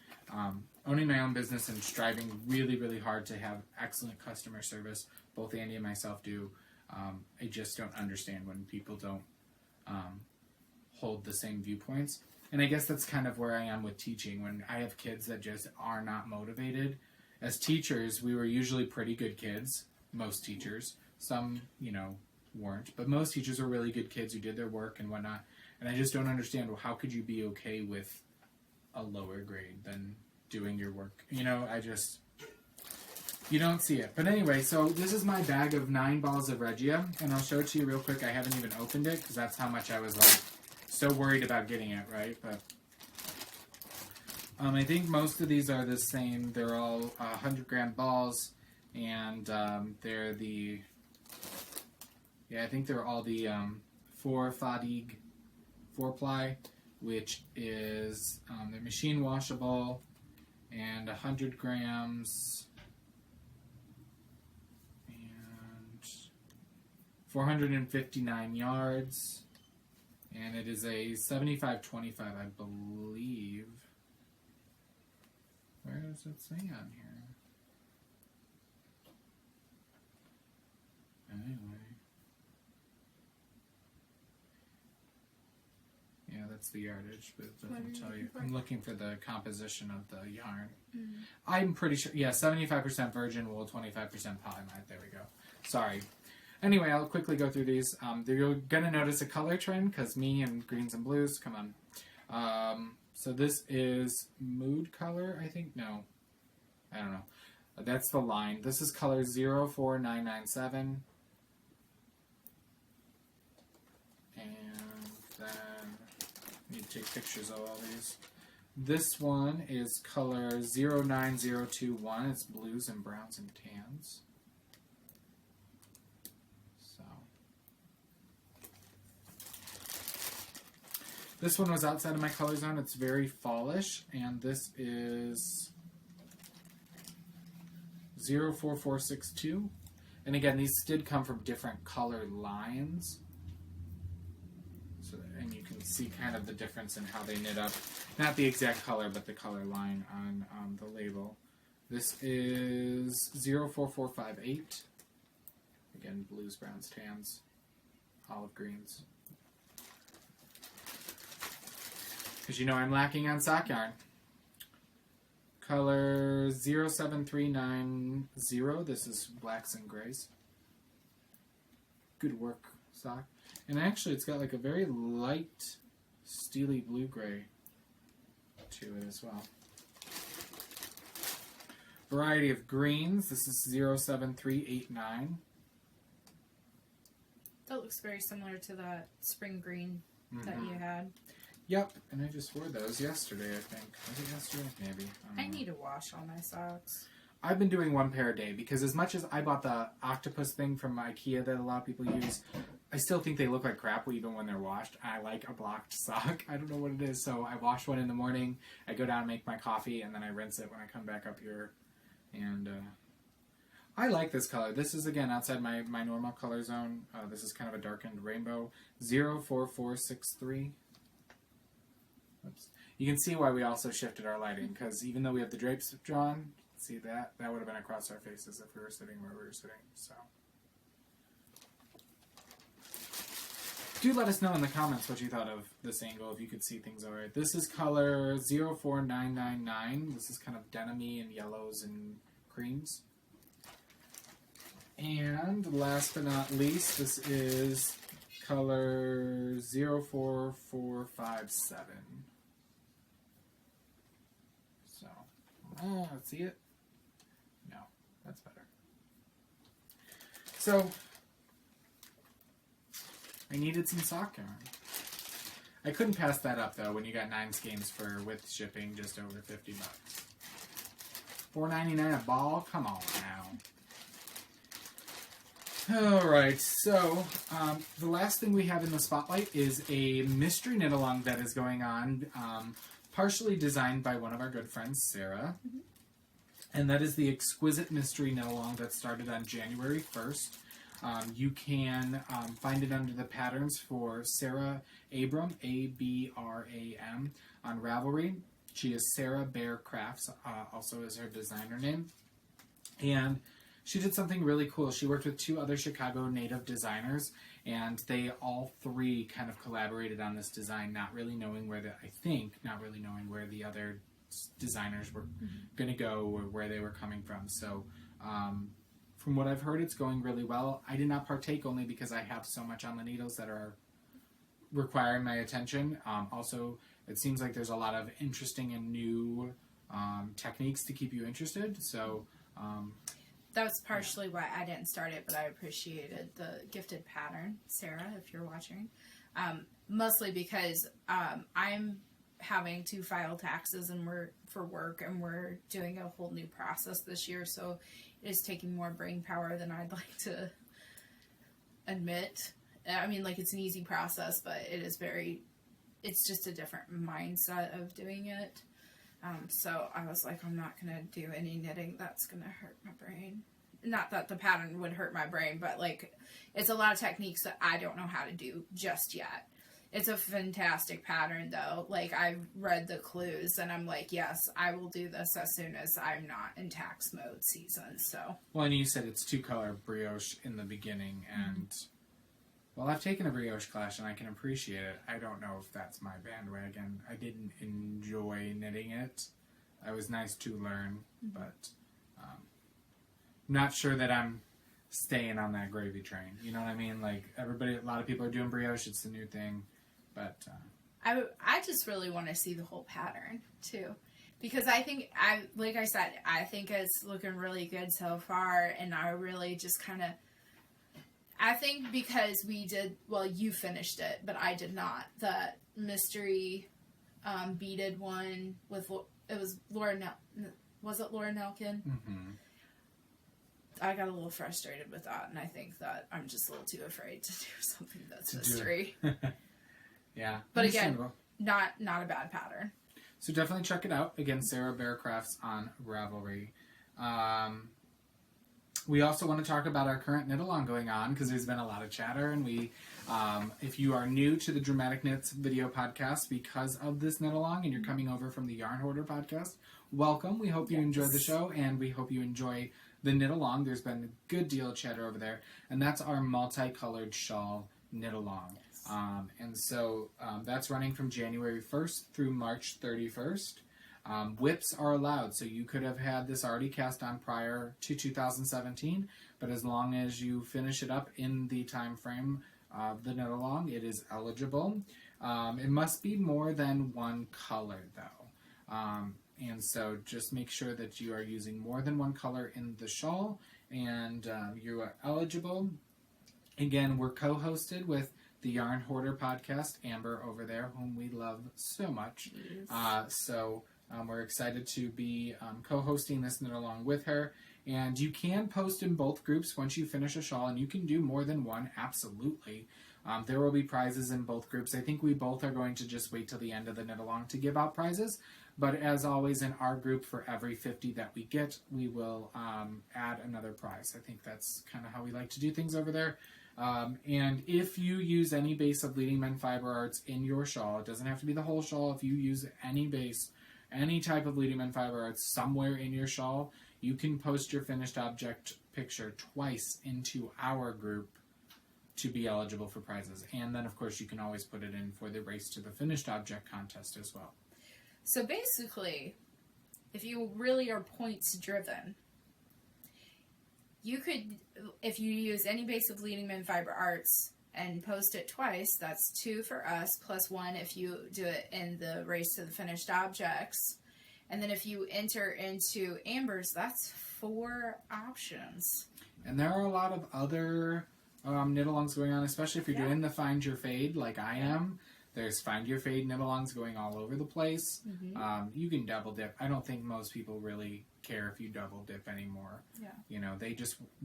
Owning my own business and striving really, really hard to have excellent customer service, both Andy and myself do. I just don't understand when people don't hold the same viewpoints. And I guess that's kind of where I am with teaching. When I have kids that just are not motivated. As teachers, we were usually pretty good kids. Most teachers. Some, weren't. But most teachers were really good kids who did their work and whatnot. And I just don't understand, well, how could you be okay with a lower grade than doing your work? You don't see it. But anyway, so this is my bag of 9 balls of Regia. And I'll show it to you real quick. I haven't even opened it because that's how much I was so worried about getting it, right? But I think most of these are the same. They're all 100-gram balls, and they're the, I think they're all the 4 fatigue 4-ply, which is they're machine washable, and 100 grams, and 459 yards. And it is a 75-25, I believe. Where does it say on here? Anyway. Yeah, that's the yardage, but it doesn't tell you. I'm looking for the composition of the yarn. Mm-hmm. I'm pretty sure, 75% virgin wool, 25% polyamide. There we go. Sorry. Anyway, I'll quickly go through these. You're going to notice a color trend, because me and greens and blues, come on. So this is mood color, I think? No. I don't know. That's the line. This is color 04997. And then I need to take pictures of all these. This one is color 09021. It's blues and browns and tans. This one was outside of my color zone. It's very fallish, and this is 04462. And again, these did come from different color lines. So, and you can see kind of the difference in how they knit up. Not the exact color, but the color line on the label. This is 04458. Again, blues, browns, tans, olive greens. Because I'm lacking on sock yarn. Color 07390. This is blacks and grays. Good work, sock. And actually, it's got like a very light, steely blue-gray to it as well. Variety of greens. This is 07389. That looks very similar to that spring green that you had. Yep, and I just wore those yesterday, I think. Was it yesterday? Maybe. I need to wash all my socks. I've been doing 1 pair a day, because as much as I bought the octopus thing from IKEA that a lot of people use, I still think they look like crap even when they're washed. I like a blocked sock. I don't know what it is, so I wash one in the morning, I go down and make my coffee, and then I rinse it when I come back up here. And I like this color. This is, again, outside my normal color zone. This is kind of a darkened rainbow. 04463. Oops. You can see why we also shifted our lighting, because even though we have the drapes drawn, see that would have been across our faces if we were sitting where we were sitting. So, do let us know in the comments what you thought of this angle, if you could see things all right. This is color 04999. This is kind of denim-y and yellows and creams. And last but not least, this is color 04457. So, let's see it. No, that's better. So, I needed some sock yarn. I couldn't pass that up though when you got 9 skeins with shipping just over $50. $4.99 a ball? Come on now. Alright, so the last thing we have in the spotlight is a mystery knit-along that is going on, partially designed by one of our good friends, Sarah. Mm-hmm. And that is the Exquisite Mystery Knit-along that started on January 1st. You can find it under the patterns for Sarah Abram, A-B-R-A-M, on Ravelry. She is Sarah Bear Crafts, also is her designer name. And she did something really cool. She worked with 2 other Chicago native designers, and they all 3 kind of collaborated on this design, not really knowing where the other designers were going to go or where they were coming from. So, from what I've heard, it's going really well. I did not partake only because I have so much on the needles that are requiring my attention. Also, it seems like there's a lot of interesting and new techniques to keep you interested. So, that's partially why I didn't start it, but I appreciated the gifted pattern, Sarah, if you're watching. Mostly because I'm having to file taxes and for work, and we're doing a whole new process this year, so it is taking more brain power than I'd like to admit. I mean, like, it's an easy process, but it's just a different mindset of doing it. So I was like, I'm not going to do any knitting that's going to hurt my brain. Not that the pattern would hurt my brain, but, like, it's a lot of techniques that I don't know how to do just yet. It's a fantastic pattern, though. Like, I've read the clues, and I'm like, yes, I will do this as soon as I'm not in tax mode season, so. Well, and you said it's 2-color brioche in the beginning, and, well, I've taken a brioche class, and I can appreciate it. I don't know if that's my bandwagon. I didn't enjoy knitting it. It was nice to learn, but not sure that I'm staying on that gravy train. You know what I mean? Like, a lot of people are doing brioche. It's the new thing. But I just really want to see the whole pattern too, because I think I think it's looking really good so far, and I really just I think because you finished it, but I did not. The mystery beaded one it was Laura was it Laura Nelkin? Mm-hmm. I got a little frustrated with that, and I think that I'm just a little too afraid to do something that's mystery. Yeah. But again, not a bad pattern. So definitely check it out. Again, Sarah Bear Crafts on Ravelry. We also want to talk about our current knit-along going on, because there's been a lot of chatter, and if you are new to the Dramatic Knits video podcast because of this knit-along, and you're coming over from the Yarn Hoarder podcast, welcome. We hope you enjoy the show, and we hope you enjoy the knit-along. There's been a good deal of chatter over there, and that's our multicolored shawl knit-along. And so that's running from January 1st through March 31st. Whips are allowed, so you could have had this already cast on prior to 2017, but as long as you finish it up in the time frame of the knit-along, it is eligible. It must be more than one color, though. And so just make sure that you are using more than one color in the shawl, and you are eligible. Again, we're co-hosted with the Yarn Hoarder podcast, Amber over there, whom we love so much. Yes. So we're excited to be co-hosting this knit-along with her. And you can post in both groups once you finish a shawl, and you can do more than one, absolutely. There will be prizes in both groups. I think we both are going to just wait till the end of the knit-along to give out prizes. But as always, in our group, for every 50 that we get, we will add another prize. I think that's kind of how we like to do things over there. And if you use any base of Leading Men Fiber Arts in your shawl, it doesn't have to be the whole shawl. If you use any base, any type of Leading Men Fiber Arts somewhere in your shawl, you can post your finished object picture twice into our group to be eligible for prizes. And then, of course, you can always put it in for the Race to the Finished Object contest as well. So basically, if you really are points driven, you could, if you use any base of Leading Men Fiber Arts and post it twice, that's 2 for us, plus 1 if you do it in the Race to the Finished Objects. And then if you enter into Amber's, that's 4 options. And there are a lot of other knit-alongs going on, especially if you're doing the Find Your Fade like I am. There's Find Your Fade knit-alongs going all over the place. Mm-hmm. You can double dip. I don't think most people really care if you double dip anymore. Yeah. You know,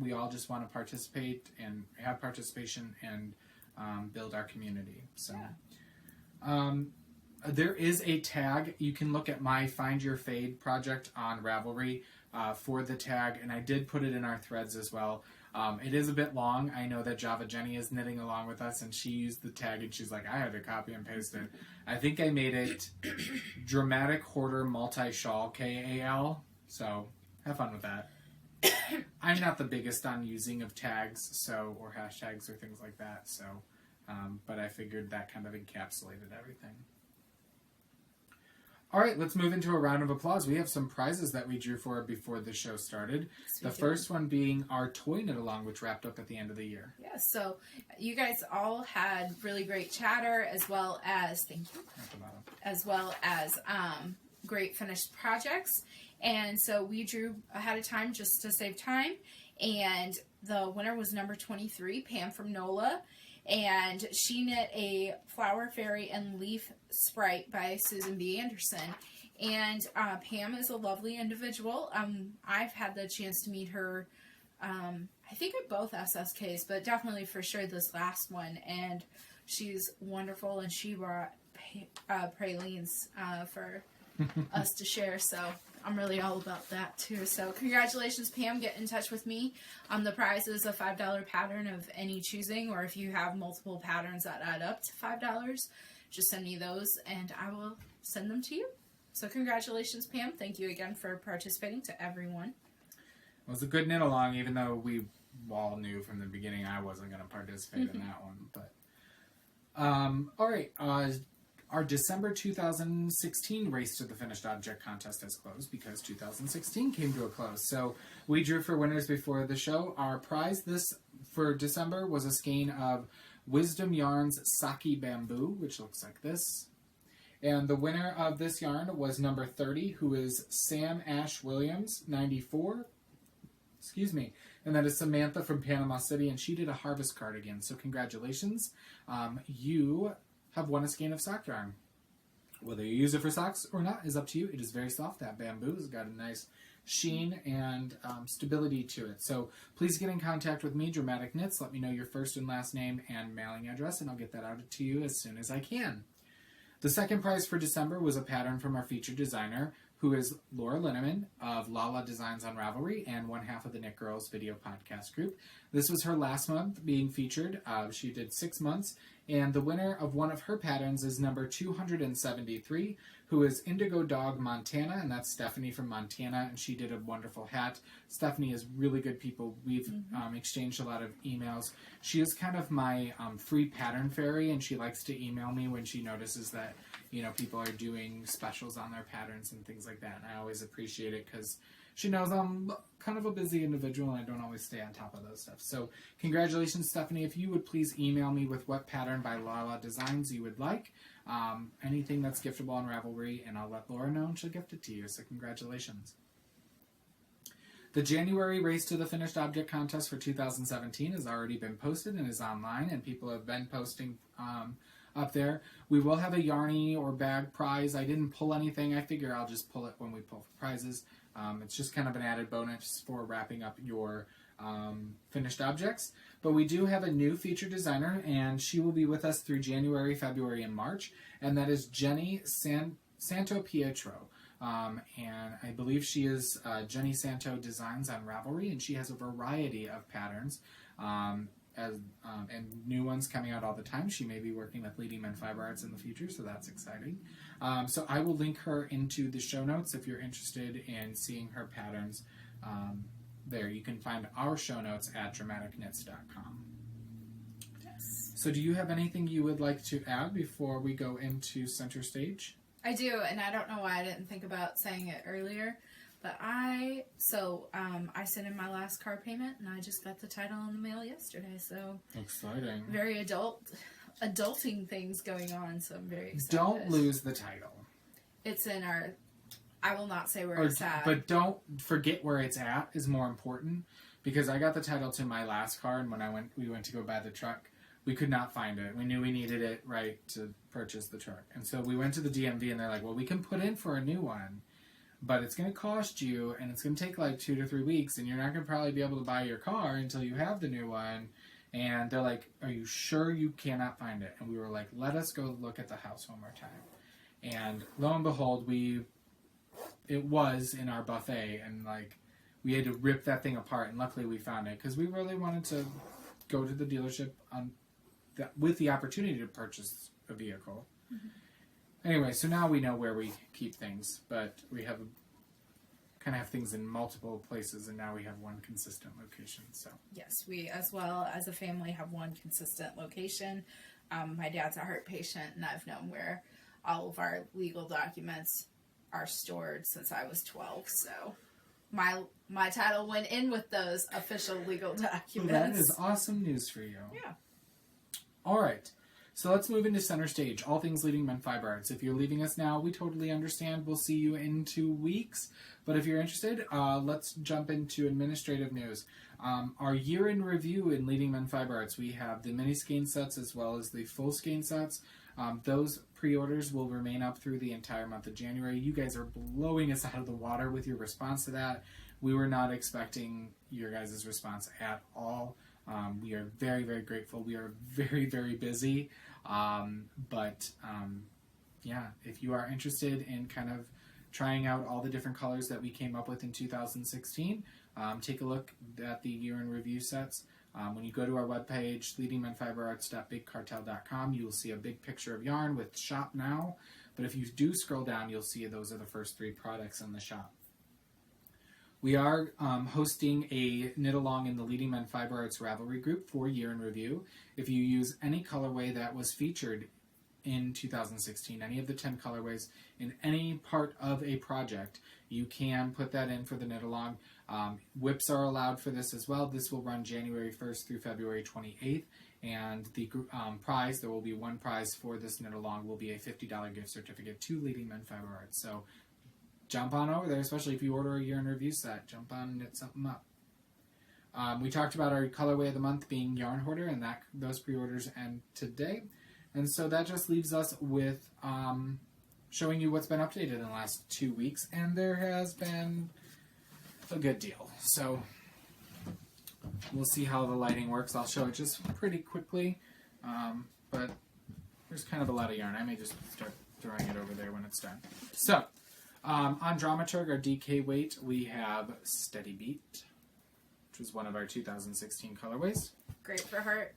we all just want to participate and have participation and build our community. So, there is a tag. You can look at my Find Your Fade project on Ravelry for the tag, and I did put it in our threads as well. It is a bit long. I know that Java Jenny is knitting along with us, and she used the tag, and she's like, I had to copy and paste it. I think I made it Dramatic Hoarder Multi-Shawl, KAL. So, have fun with that. I'm not the biggest on using of tags, or hashtags or things like that, so, but I figured that kind of encapsulated everything. All right, let's move into a round of applause. We have some prizes that we drew for before the show started. The first one being our toy knit-along, which wrapped up at the end of the year. Yeah, so you guys all had really great chatter, as well as, thank you, as well as great finished projects. And so we drew ahead of time just to save time. And the winner was number 23, Pam from NOLA. And she knit a Flower Fairy and Leaf Sprite by Susan B. Anderson. And Pam is a lovely individual. I've had the chance to meet her, I think at both SSKs, but definitely for sure this last one. And she's wonderful, and she brought pralines for us to share. So I'm really all about that too. So congratulations, Pam. Get in touch with me. The prize is a $5 pattern of any choosing, or if you have multiple patterns that add up to $5, just send me those and I will send them to you. So congratulations, Pam. Thank you again for participating to everyone. It was a good knit along, even though we all knew from the beginning I wasn't going to participate in that one. But all right. Our December 2016 Race to the Finished Object contest has closed because 2016 came to a close. So we drew for winners before the show. Our prize for December was a skein of Wisdom Yarns Saki Bamboo, which looks like this. And the winner of this yarn was number 30, who is Sam Ash Williams, 94. Excuse me. And that is Samantha from Panama City, and she did a harvest cardigan. So congratulations. You have won a skein of sock yarn. Whether you use it for socks or not is up to you. It is very soft. That bamboo has got a nice sheen and stability to it. So please get in contact with me, Dramatic Knits. Let me know your first and last name and mailing address, and I'll get that out to you as soon as I can. The second prize for December was a pattern from our featured designer, who is Laura Linneman of Lala Designs on Ravelry and one half of the Knit Girls video podcast group. This was her last month being featured. She did 6 months, and the winner of one of her patterns is number 273, who is Indigo Dog Montana, and that's Stephanie from Montana, and she did a wonderful hat. Stephanie is really good people. We've exchanged a lot of emails. She is kind of my free pattern fairy, and she likes to email me when she notices that people are doing specials on their patterns and things like that, and I always appreciate it because she knows I'm kind of a busy individual and I don't always stay on top of those stuff. So congratulations, Stephanie. If you would please email me with what pattern by Lala Designs you would like, anything that's giftable on Ravelry, and I'll let Laura know and she'll gift it to you. So congratulations. The January Race to the Finished Object contest for 2017 has already been posted and is online, and people have been posting up there. We will have a Yarny or bag prize. I didn't pull anything. I figure I'll just pull it when we pull for prizes. It's just kind of an added bonus for wrapping up your finished objects. But we do have a new featured designer, and she will be with us through January, February, and March, and that is Jenny Santo Pietro. And I believe she is Jenny Santo Designs on Ravelry, and she has a variety of patterns and new ones coming out all the time. She may be working with Leading Men Fiber Arts in the future, so that's exciting. So I will link her into the show notes if you're interested in seeing her patterns. There, you can find our show notes at dramaticknits.com. Yes. So do you have anything you would like to add before we go into center stage? I do, and I don't know why I didn't think about saying it earlier, but I sent in my last car payment, and I just got the title in the mail yesterday, so exciting. Very adulting things going on, so I'm very excited. Don't lose the title. It's in our, I will not say where it's at. But don't forget where it's at is more important, because I got the title to my last car, and when we went to go buy the truck, we could not find it. We knew we needed it, right, to purchase the truck. And so we went to the DMV, and they're like, well, we can put in for a new one, but it's going to cost you, and it's going to take like 2 to 3 weeks, and you're not going to probably be able to buy your car until you have the new one. And they're like, are you sure you cannot find it? And we were like, let us go look at the house one more time. And lo and behold, it was in our buffet, and like we had to rip that thing apart, and luckily we found it because we really wanted to go to the dealership with the opportunity to purchase a vehicle. Mm-hmm. Anyway, so now we know where we keep things, but we have kind of have things in multiple places, and now we have one consistent location. So yes, we as well as a family have one consistent location. My dad's a heart patient, and I've known where all of our legal documents are stored since I was 12. So my title went in with those official legal documents. Well, that is awesome news for you. Yeah. All right. So let's move into center stage, all things Leading Men Fiber Arts. If you're leaving us now, we totally understand. We'll see you in 2 weeks. But if you're interested, let's jump into administrative news. Our year in review in Leading Men Fiber Arts, we have the mini skein sets as well as the full skein sets. Those pre-orders will remain up through the entire month of January. You guys are blowing us out of the water with your response to that. We were not expecting your guys' response at all. We are very, very grateful. We are very, very busy. Yeah, if you are interested in kind of trying out all the different colors that we came up with in 2016, take a look at the year in review sets. When you go to our webpage, leadingmenfiberarts.bigcartel.com, you will see a big picture of yarn with Shop Now. But if you do scroll down, you'll see those are the first 3 products in the shop. We are hosting a knit-along in the Leading Men Fiber Arts Ravelry group for Year in Review. If you use any colorway that was featured in 2016, any of the 10 colorways in any part of a project, you can put that in for the knit-along. Whips are allowed for this as well. This will run January 1st through February 28th. And the prize, there will be one prize for this knit-along, will be a $50 gift certificate to Leading Men Fiber Arts. So jump on over there, especially if you order a year in review set. Jump on and knit something up. We talked about our colorway of the month being Yarn Hoarder, and those pre-orders end today. And so that just leaves us with showing you what's been updated in the last 2 weeks, and there has been a good deal. So we'll see how the lighting works. I'll show it just pretty quickly, but there's kind of a lot of yarn. I may just start throwing it over there when it's done. So on Dramaturg, our DK weight, we have Steady Beat, which was one of our 2016 colorways. Great for Heart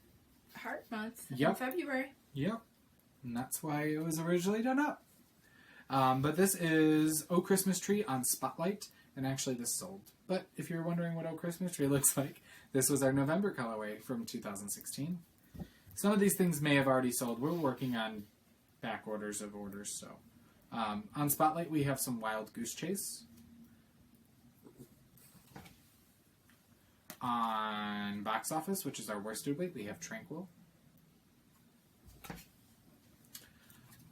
Month in February. Yep. And that's why it was originally done up. But this is Oh Christmas Tree on Spotlight, and actually this sold. But if you're wondering what Oh Christmas Tree looks like, this was our November colorway from 2016. Some of these things may have already sold. We're working on back orders of orders, so. On Spotlight, we have some Wild Goose Chase. On Box Office, which is our worsted weight, we have Tranquil.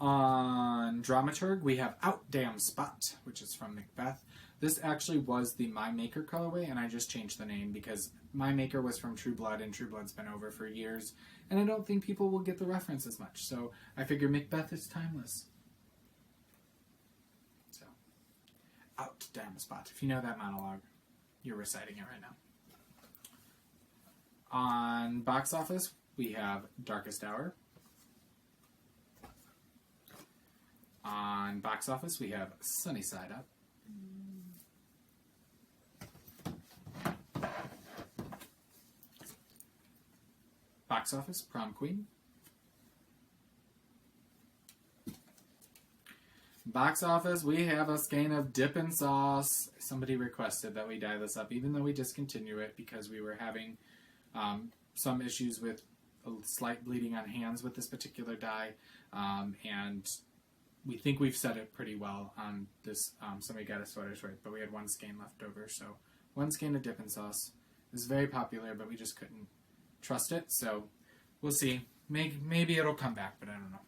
On Dramaturg, we have Out Damn Spot, which is from Macbeth. This actually was the My Maker colorway, and I just changed the name because My Maker was from True Blood, and True Blood's been over for years, and I don't think people will get the reference as much, so I figure Macbeth is timeless. So, Out Damn Spot. If you know that monologue, you're reciting it right now. On Box Office, we have Darkest Hour. On Box Office, we have Sunny Side Up. Box Office, Prom Queen. Box Office, we have a skein of Dippin' Sauce. Somebody requested that we dye this up, even though we discontinue it because we were having some issues with a slight bleeding on hands with this particular dye, and we think we've set it pretty well on this. Somebody got a sweater's right, but we had one skein left over, so one skein of Dippin' Sauce. It was very popular, but we just couldn't trust it, so we'll see. Maybe it'll come back, but I don't know.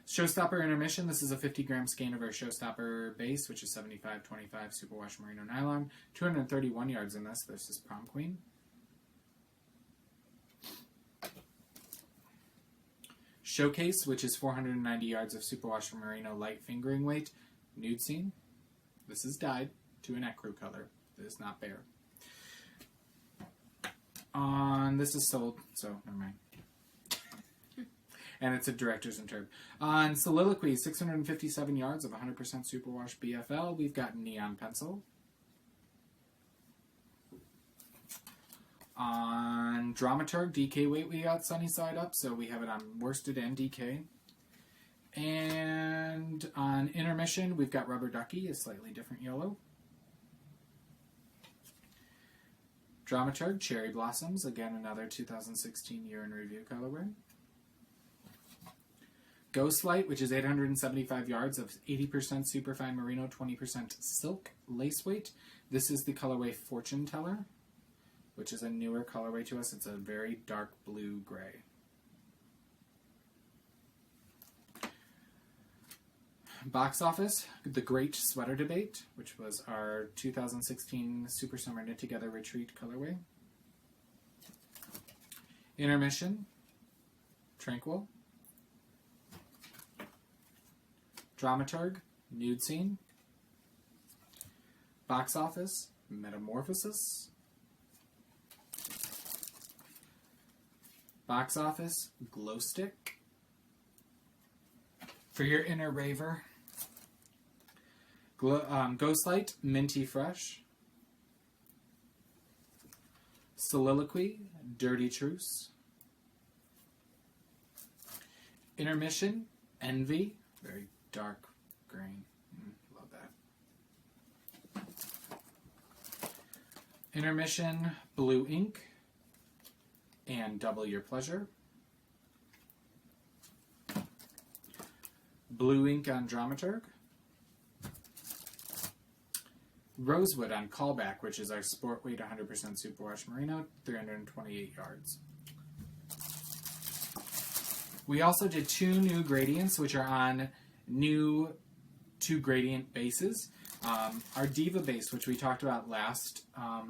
Showstopper Intermission. This is a 50-gram skein of our Showstopper base, which is 75-25 Superwash Merino Nylon. 231 yards in this. This is Prom Queen. Showcase, which is 490 yards of superwash merino light fingering weight. Nude scene. This is dyed to an ecru color. This is not bare. This is sold, so never mind. And it's a director's interb. On Soliloquy, 657 yards of 100% superwash BFL, we've got Neon Pencil. On Dramaturg, DK weight, we got Sunny Side Up, so we have it on worsted and DK. And on Intermission, we've got Rubber Ducky, a slightly different yellow. Dramaturg, Cherry Blossoms, again another 2016 year in review colorway. Ghostlight, which is 875 yards of 80% superfine merino, 20% silk lace weight. This is the colorway Fortune Teller, which is a newer colorway to us. It's a very dark blue-gray. Box Office, The Great Sweater Debate, which was our 2016 Super Summer Knit Together Retreat colorway. Intermission, Tranquil. Dramaturg, Nude Scene. Box Office, Metamorphosis. Box Office, Glow Stick. For your inner raver, Ghostlight, Minty Fresh. Soliloquy, Dirty Truce. Intermission, Envy, very dark green. Love that. Intermission, Blue Ink, and Double Your Pleasure. Blue Ink on Dramaturg. Rosewood on Callback, which is our sport weight 100% superwash merino, 328 yards. We also did 2 new gradients, which are on new 2 gradient bases. Our Diva base, which we talked about last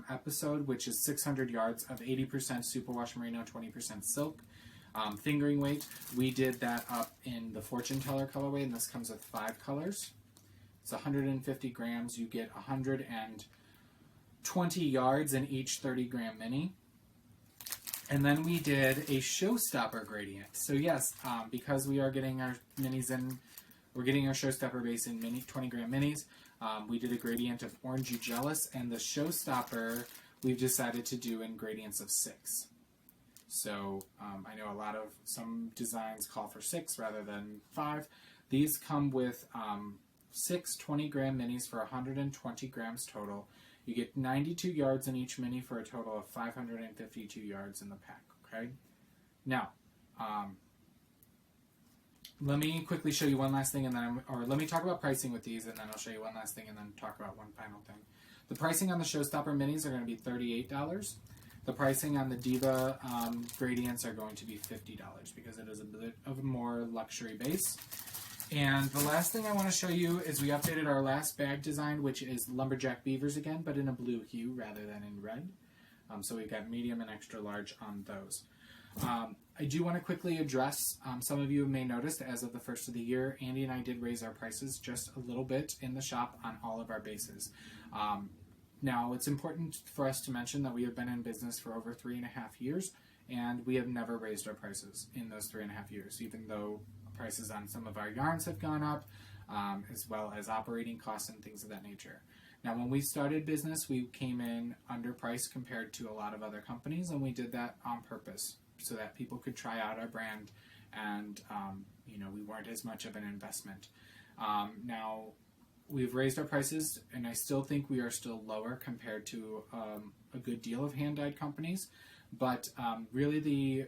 episode, which is 600 yards of 80% superwash merino, 20% silk. Fingering weight, we did that up in the Fortune Teller colorway, and this comes with 5 colors. It's 150 grams. You get 120 yards in each 30-gram mini. And then we did a showstopper gradient. So yes, because we are getting our minis in, we're getting our showstopper base in 20-gram minis. We did a gradient of Orange You Jealous, and the showstopper we've decided to do in gradients of 6. So I know some designs call for 6 rather than 5. These come with 6 20-gram minis for 120 grams total. You get 92 yards in each mini for a total of 552 yards in the pack. Okay. Now, let me quickly show you one last thing, and then let me talk about pricing with these, and then I'll show you one last thing, and then talk about one final thing. The pricing on the Showstopper minis are going to be $38. The pricing on the Diva gradients are going to be $50 because it is a bit of a more luxury base. And the last thing I want to show you is we updated our last bag design, which is Lumberjack Beavers again, but in a blue hue rather than in red. So we've got medium and extra large on those. I do want to quickly address, some of you may notice as of the first of the year, Andy and I did raise our prices just a little bit in the shop on all of our bases. Now, it's important for us to mention that we have been in business for over 3.5 years, and we have never raised our prices in those 3.5 years, even though prices on some of our yarns have gone up, as well as operating costs and things of that nature. Now, when we started business, we came in underpriced compared to a lot of other companies, and we did that on purpose so that people could try out our brand, and we weren't as much of an investment. Now, we've raised our prices, and I still think we are still lower compared to a good deal of hand-dyed companies, but really the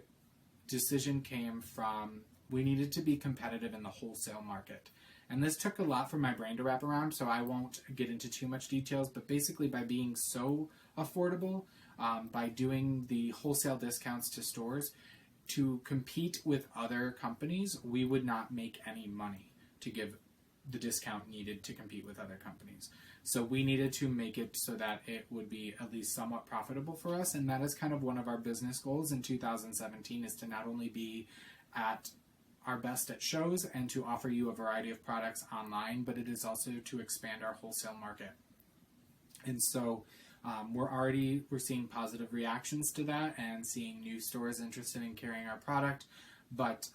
decision came from we needed to be competitive in the wholesale market. And this took a lot for my brain to wrap around, so I won't get into too much details, but basically by being so affordable, by doing the wholesale discounts to stores, to compete with other companies, we would not make any money to give the discount needed to compete with other companies. So we needed to make it so that it would be at least somewhat profitable for us, and that is kind of one of our business goals in 2017, is to not only be at our best at shows and to offer you a variety of products online, but it is also to expand our wholesale market. And so we're seeing positive reactions to that and seeing new stores interested in carrying our product. But,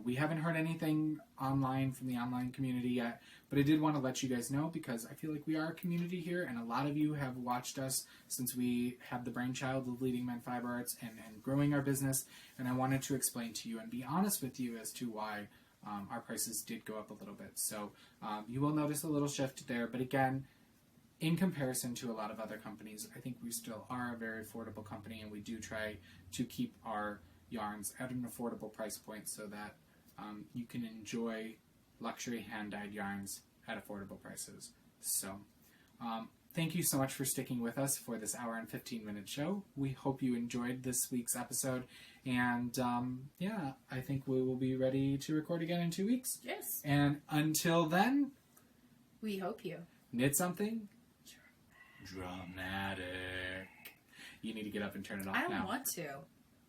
we haven't heard anything online from the online community yet. But I did want to let you guys know because I feel like we are a community here, and a lot of you have watched us since we had the brainchild of Leading Men Fiber Arts and growing our business. And I wanted to explain to you and be honest with you as to why our prices did go up a little bit. So you will notice a little shift there. But again, in comparison to a lot of other companies, I think we still are a very affordable company, and we do try to keep our yarns at an affordable price point so that you can enjoy luxury hand-dyed yarns at affordable prices. So thank you so much for sticking with us for this hour and 15-minute show. We hope you enjoyed this week's episode, and I think we will be ready to record again in 2 weeks. Yes. And until then, we hope you knit something dramatic. You need to get up and turn it off now. I don't want to.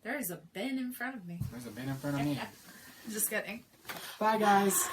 There is a bin in front of me. There's a bin in front of me. Just kidding. Bye, guys.